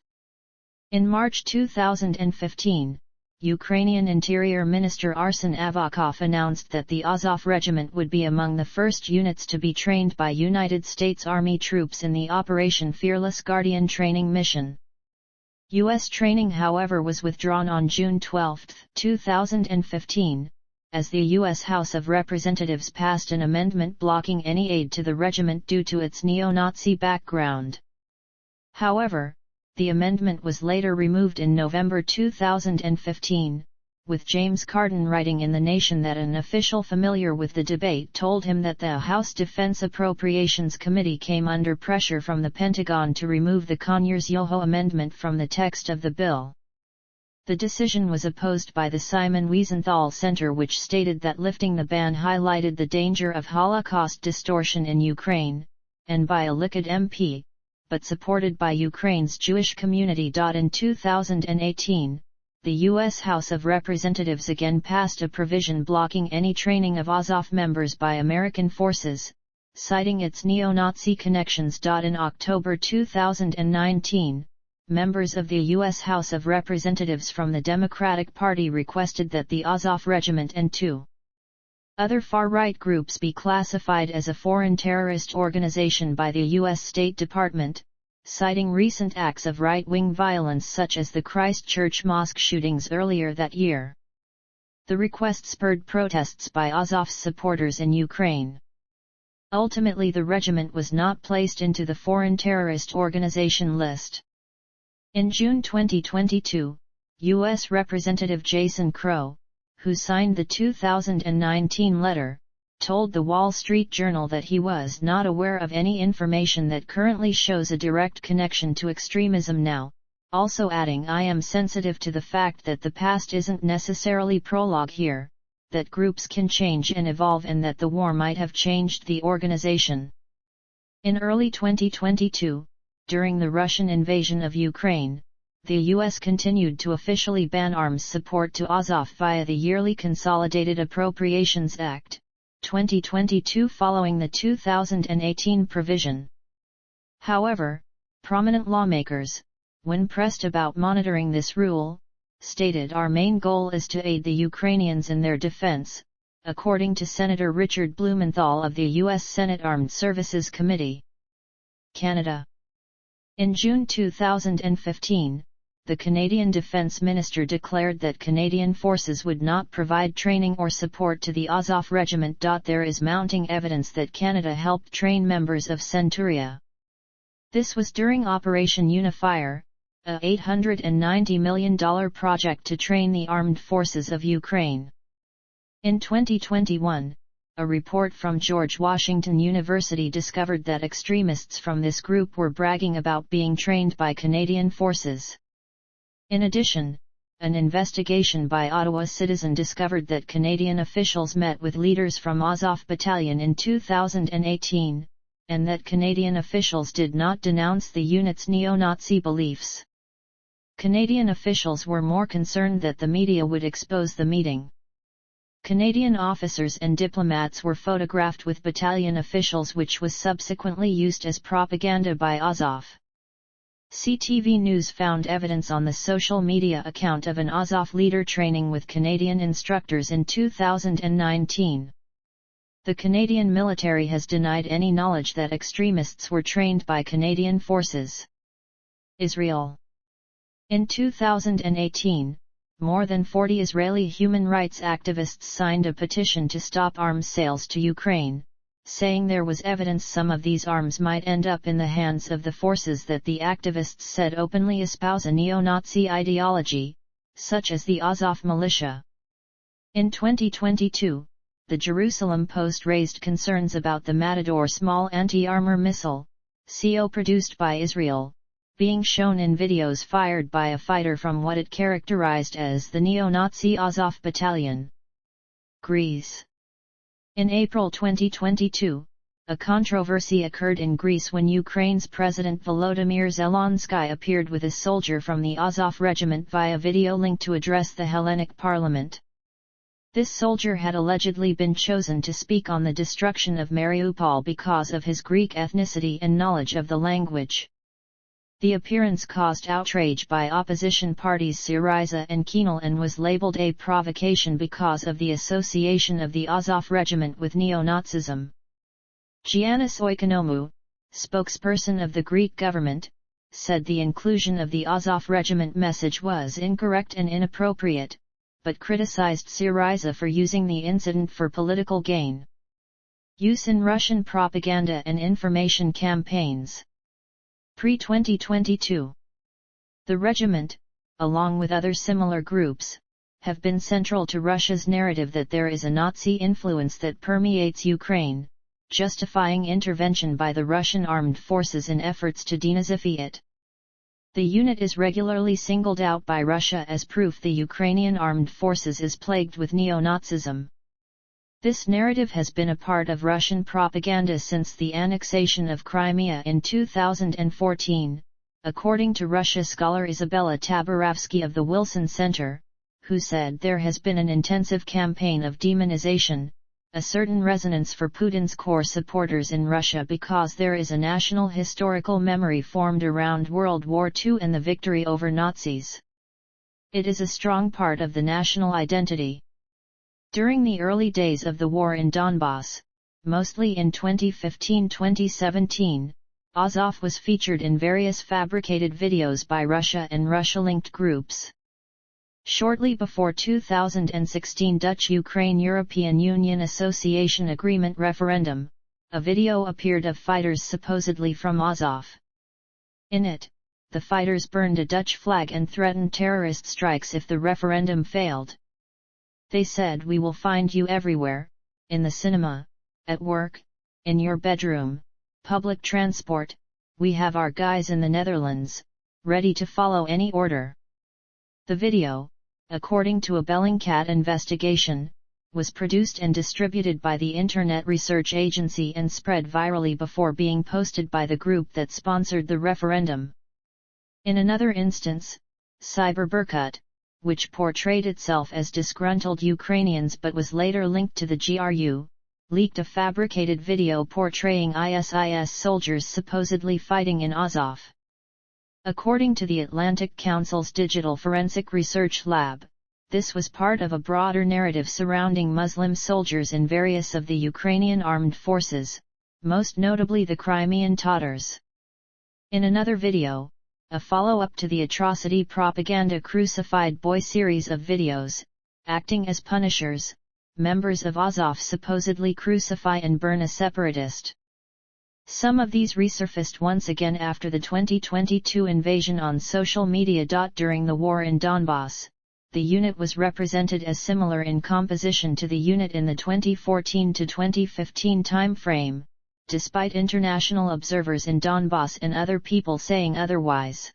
In March 2015, Ukrainian Interior Minister Arsen Avakov announced that the Azov Regiment would be among the first units to be trained by United States Army troops in the Operation Fearless Guardian training mission. U.S. training, however, was withdrawn on June 12, 2015, as the U.S. House of Representatives passed an amendment blocking any aid to the regiment due to its neo-Nazi background. However, the amendment was later removed in November 2015, with James Cardin writing in The Nation that an official familiar with the debate told him that the House Defense Appropriations Committee came under pressure from the Pentagon to remove the Conyers-Yoho amendment from the text of the bill. The decision was opposed by the Simon Wiesenthal Center, which stated that lifting the ban highlighted the danger of Holocaust distortion in Ukraine, and by a Likud MP, but supported by Ukraine's Jewish community. In 2018, the U.S. House of Representatives again passed a provision blocking any training of Azov members by American forces, citing its neo-Nazi connections. In October 2019, members of the U.S. House of Representatives from the Democratic Party requested that the Azov Regiment and two other far-right groups be classified as a foreign terrorist organization by the U.S. State Department, citing recent acts of right-wing violence such as the Christchurch mosque shootings earlier that year. The request spurred protests by Azov's supporters in Ukraine. Ultimately, the regiment was not placed into the foreign terrorist organization list. In June 2022, U.S. Representative Jason Crow, who signed the 2019 letter, told the Wall Street Journal that he was not aware of any information that currently shows a direct connection to extremism now, also adding, "I am sensitive to the fact that the past isn't necessarily prologue here, that groups can change and evolve, and that the war might have changed the organization." In early 2022, during the Russian invasion of Ukraine, the U.S. continued to officially ban arms support to Azov via the yearly Consolidated Appropriations Act, 2022, following the 2018 provision. However, prominent lawmakers, when pressed about monitoring this rule, stated, "Our main goal is to aid the Ukrainians in their defense," according to Senator Richard Blumenthal of the U.S. Senate Armed Services Committee. Canada. In June 2015, the Canadian Defence Minister declared that Canadian forces would not provide training or support to the Azov Regiment. There is mounting evidence that Canada helped train members of Centuria. This was during Operation Unifier, a $890 million project to train the armed forces of Ukraine. In 2021, a report from George Washington University discovered that extremists from this group were bragging about being trained by Canadian forces. In addition, an investigation by Ottawa Citizen discovered that Canadian officials met with leaders from Azov Battalion in 2018, and that Canadian officials did not denounce the unit's neo-Nazi beliefs. Canadian officials were more concerned that the media would expose the meeting. Canadian officers and diplomats were photographed with battalion officials, which was subsequently used as propaganda by Azov. CTV News found evidence on the social media account of an Azov leader training with Canadian instructors in 2019. The Canadian military has denied any knowledge that extremists were trained by Canadian forces. Israel. In 2018, more than 40 Israeli human rights activists signed a petition to stop arms sales to Ukraine, saying there was evidence some of these arms might end up in the hands of the forces that the activists said openly espouse a neo-Nazi ideology, such as the Azov militia. In 2022, the Jerusalem Post raised concerns about the Matador small anti-armor missile, CO produced by Israel, being shown in videos fired by a fighter from what it characterized as the neo-Nazi Azov Battalion. Greece. In April 2022, a controversy occurred in Greece when Ukraine's President Volodymyr Zelensky appeared with a soldier from the Azov Regiment via video link to address the Hellenic Parliament. This soldier had allegedly been chosen to speak on the destruction of Mariupol because of his Greek ethnicity and knowledge of the language. The appearance caused outrage by opposition parties Syriza and Kinal and was labeled a provocation because of the association of the Azov Regiment with neo-Nazism. Giannis Oikonomou, spokesperson of the Greek government, said the inclusion of the Azov Regiment message was incorrect and inappropriate, but criticized Syriza for using the incident for political gain. Use in Russian propaganda and information campaigns. Pre-2022. The regiment, along with other similar groups, have been central to Russia's narrative that there is a Nazi influence that permeates Ukraine, justifying intervention by the Russian armed forces in efforts to denazify it. The unit is regularly singled out by Russia as proof the Ukrainian armed forces is plagued with neo-Nazism. This narrative has been a part of Russian propaganda since the annexation of Crimea in 2014, according to Russia scholar Isabella Tabarovsky of the Wilson Center, who said there has been an intensive campaign of demonization, a certain resonance for Putin's core supporters in Russia because there is a national historical memory formed around World War II and the victory over Nazis. It is a strong part of the national identity. During the early days of the war in Donbass, mostly in 2015-2017, Azov was featured in various fabricated videos by Russia and Russia-linked groups. Shortly before 2016 Dutch-Ukraine-European Union Association Agreement referendum, a video appeared of fighters supposedly from Azov. In it, the fighters burned a Dutch flag and threatened terrorist strikes if the referendum failed. They said, "We will find you everywhere, in the cinema, at work, in your bedroom, public transport, we have our guys in the Netherlands, ready to follow any order." The video, according to a Bellingcat investigation, was produced and distributed by the Internet Research Agency and spread virally before being posted by the group that sponsored the referendum. In another instance, Cyberberkut, which portrayed itself as disgruntled Ukrainians but was later linked to the GRU, leaked a fabricated video portraying ISIS soldiers supposedly fighting in Azov. According to the Atlantic Council's Digital Forensic Research Lab, this was part of a broader narrative surrounding Muslim soldiers in various of the Ukrainian armed forces, most notably the Crimean Tatars. In another video, a follow-up to the atrocity propaganda Crucified Boy series of videos, acting as punishers, members of Azov supposedly crucify and burn a separatist. Some of these resurfaced once again after the 2022 invasion on social media. During the war in Donbass, the unit was represented as similar in composition to the unit in the 2014 to 2015 time frame, despite international observers in Donbass and other people saying otherwise.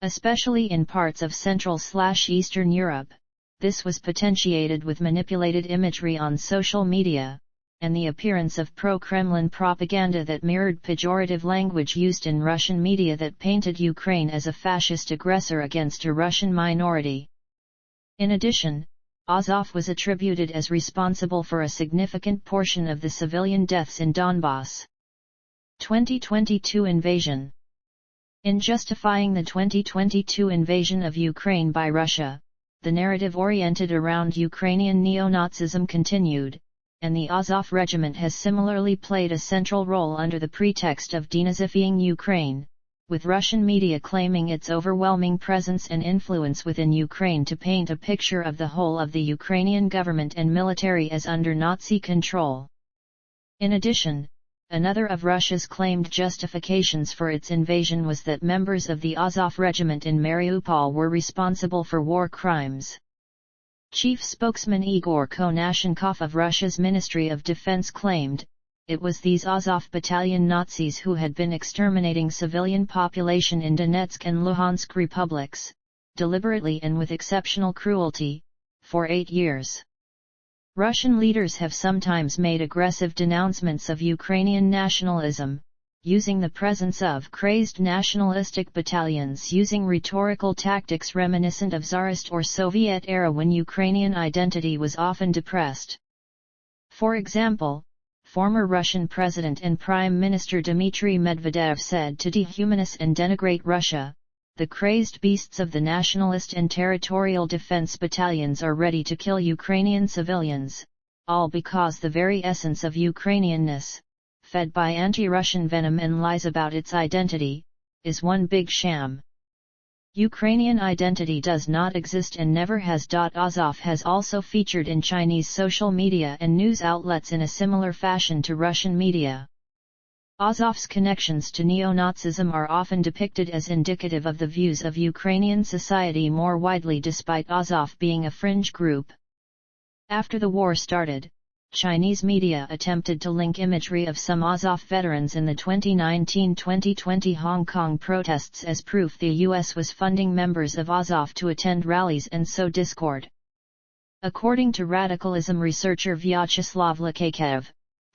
Especially in parts of Central/Eastern Europe, this was potentiated with manipulated imagery on social media, and the appearance of pro-Kremlin propaganda that mirrored pejorative language used in Russian media that painted Ukraine as a fascist aggressor against a Russian minority. In addition, Azov was attributed as responsible for a significant portion of the civilian deaths in Donbass. 2022 invasion. In justifying the 2022 invasion of Ukraine by Russia, the narrative oriented around Ukrainian neo-Nazism continued, and the Azov Regiment has similarly played a central role under the pretext of denazifying Ukraine, with Russian media claiming its overwhelming presence and influence within Ukraine to paint a picture of the whole of the Ukrainian government and military as under Nazi control. In addition, another of Russia's claimed justifications for its invasion was that members of the Azov Regiment in Mariupol were responsible for war crimes. Chief spokesman Igor Konashenkov of Russia's Ministry of Defense claimed, it was these Azov Battalion Nazis who had been exterminating civilian population in Donetsk and Luhansk republics, deliberately and with exceptional cruelty, for 8 years. Russian leaders have sometimes made aggressive denouncements of Ukrainian nationalism, using the presence of crazed nationalistic battalions using rhetorical tactics reminiscent of Tsarist or Soviet era when Ukrainian identity was often depressed. For example, former Russian President and Prime Minister Dmitry Medvedev said to dehumanize and denigrate Russia, the crazed beasts of the nationalist and territorial defense battalions are ready to kill Ukrainian civilians, all because the very essence of Ukrainianness, fed by anti-Russian venom and lies about its identity, is one big sham. Ukrainian identity does not exist and never has. Azov has also featured in Chinese social media and news outlets in a similar fashion to Russian media. Azov's connections to neo-Nazism are often depicted as indicative of the views of Ukrainian society more widely despite Azov being a fringe group. After the war started, Chinese media attempted to link imagery of some Azov veterans in the 2019-2020 Hong Kong protests as proof the US was funding members of Azov to attend rallies and sow discord. According to radicalism researcher Vyacheslav Lakakev,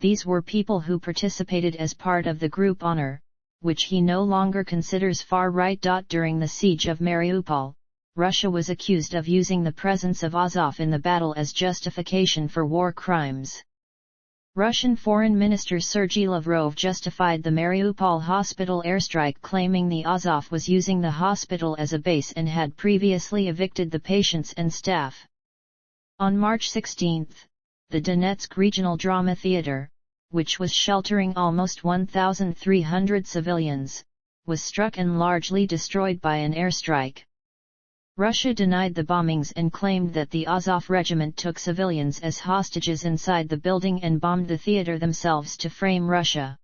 these were people who participated as part of the Group Honor, which he no longer considers far-right. During the siege of Mariupol, Russia was accused of using the presence of Azov in the battle as justification for war crimes. Russian Foreign Minister Sergei Lavrov justified the Mariupol hospital airstrike, claiming the Azov was using the hospital as a base and had previously evicted the patients and staff. On March 16, the Donetsk Regional Drama Theatre, which was sheltering almost 1,300 civilians, was struck and largely destroyed by an airstrike. Russia denied the bombings and claimed that the Azov Regiment took civilians as hostages inside the building and bombed the theatre themselves to frame Russia.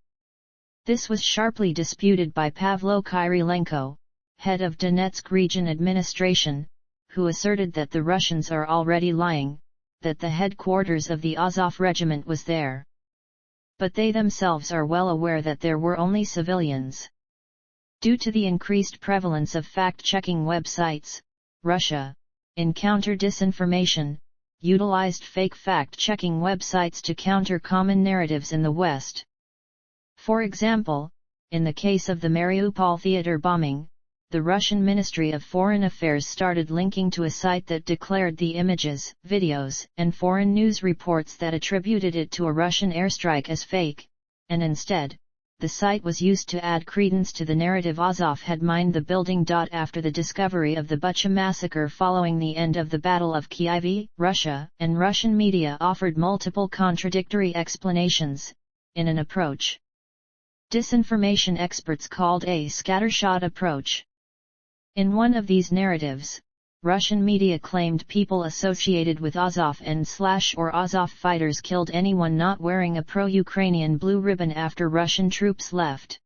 This was sharply disputed by Pavlo Kyrylenko, head of Donetsk Region Administration, who asserted that the Russians are already lying, that the headquarters of the Azov Regiment was there. But they themselves are well aware that there were only civilians. Due to the increased prevalence of fact-checking websites, Russia, in counter-disinformation, utilized fake fact-checking websites to counter common narratives in the West. For example, in the case of the Mariupol theater bombing, the Russian Ministry of Foreign Affairs started linking to a site that declared the images, videos, and foreign news reports that attributed it to a Russian airstrike as fake, and instead, the site was used to add credence to the narrative Azov had mined the building. After the discovery of the Bucha massacre following the end of the Battle of Kyiv, Russia and Russian media offered multiple contradictory explanations, in an approach disinformation experts called a scattershot approach. In one of these narratives, Russian media claimed people associated with Azov and/or Azov fighters killed anyone not wearing a pro-Ukrainian blue ribbon after Russian troops left.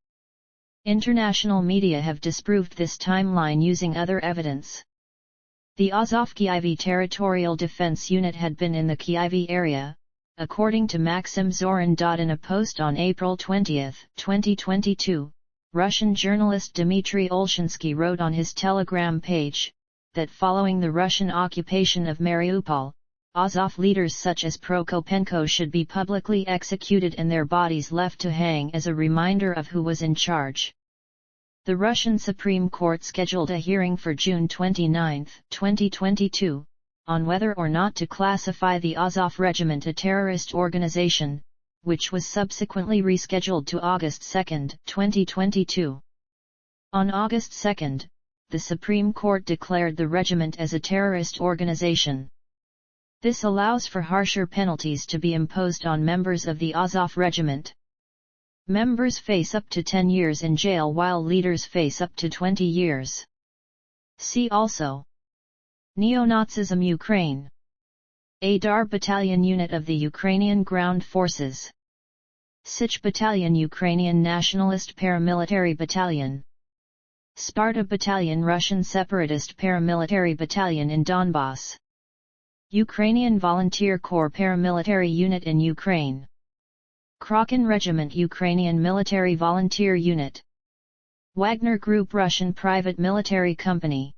International media have disproved this timeline using other evidence. The Azov Kyiv Territorial Defense Unit had been in the Kyiv area, according to Maxim Zorin. In a post on April 20, 2022, Russian journalist Dmitry Olshansky wrote on his Telegram page that following the Russian occupation of Mariupol, Azov leaders such as Prokopenko should be publicly executed and their bodies left to hang as a reminder of who was in charge. The Russian Supreme Court scheduled a hearing for June 29, 2022, on whether or not to classify the Azov Regiment a terrorist organization, which was subsequently rescheduled to August 2, 2022. On August 2, the Supreme Court declared the regiment as a terrorist organization. This allows for harsher penalties to be imposed on members of the Azov Regiment. Members face up to 10 years in jail while leaders face up to 20 years. See also: Neo-Nazism Ukraine, Azov Battalion unit of the Ukrainian Ground Forces, Sich Battalion Ukrainian Nationalist Paramilitary Battalion, Sparta Battalion Russian Separatist Paramilitary Battalion in Donbass, Ukrainian Volunteer Corps Paramilitary Unit in Ukraine, Kraken Regiment Ukrainian Military Volunteer Unit, Wagner Group Russian Private Military Company.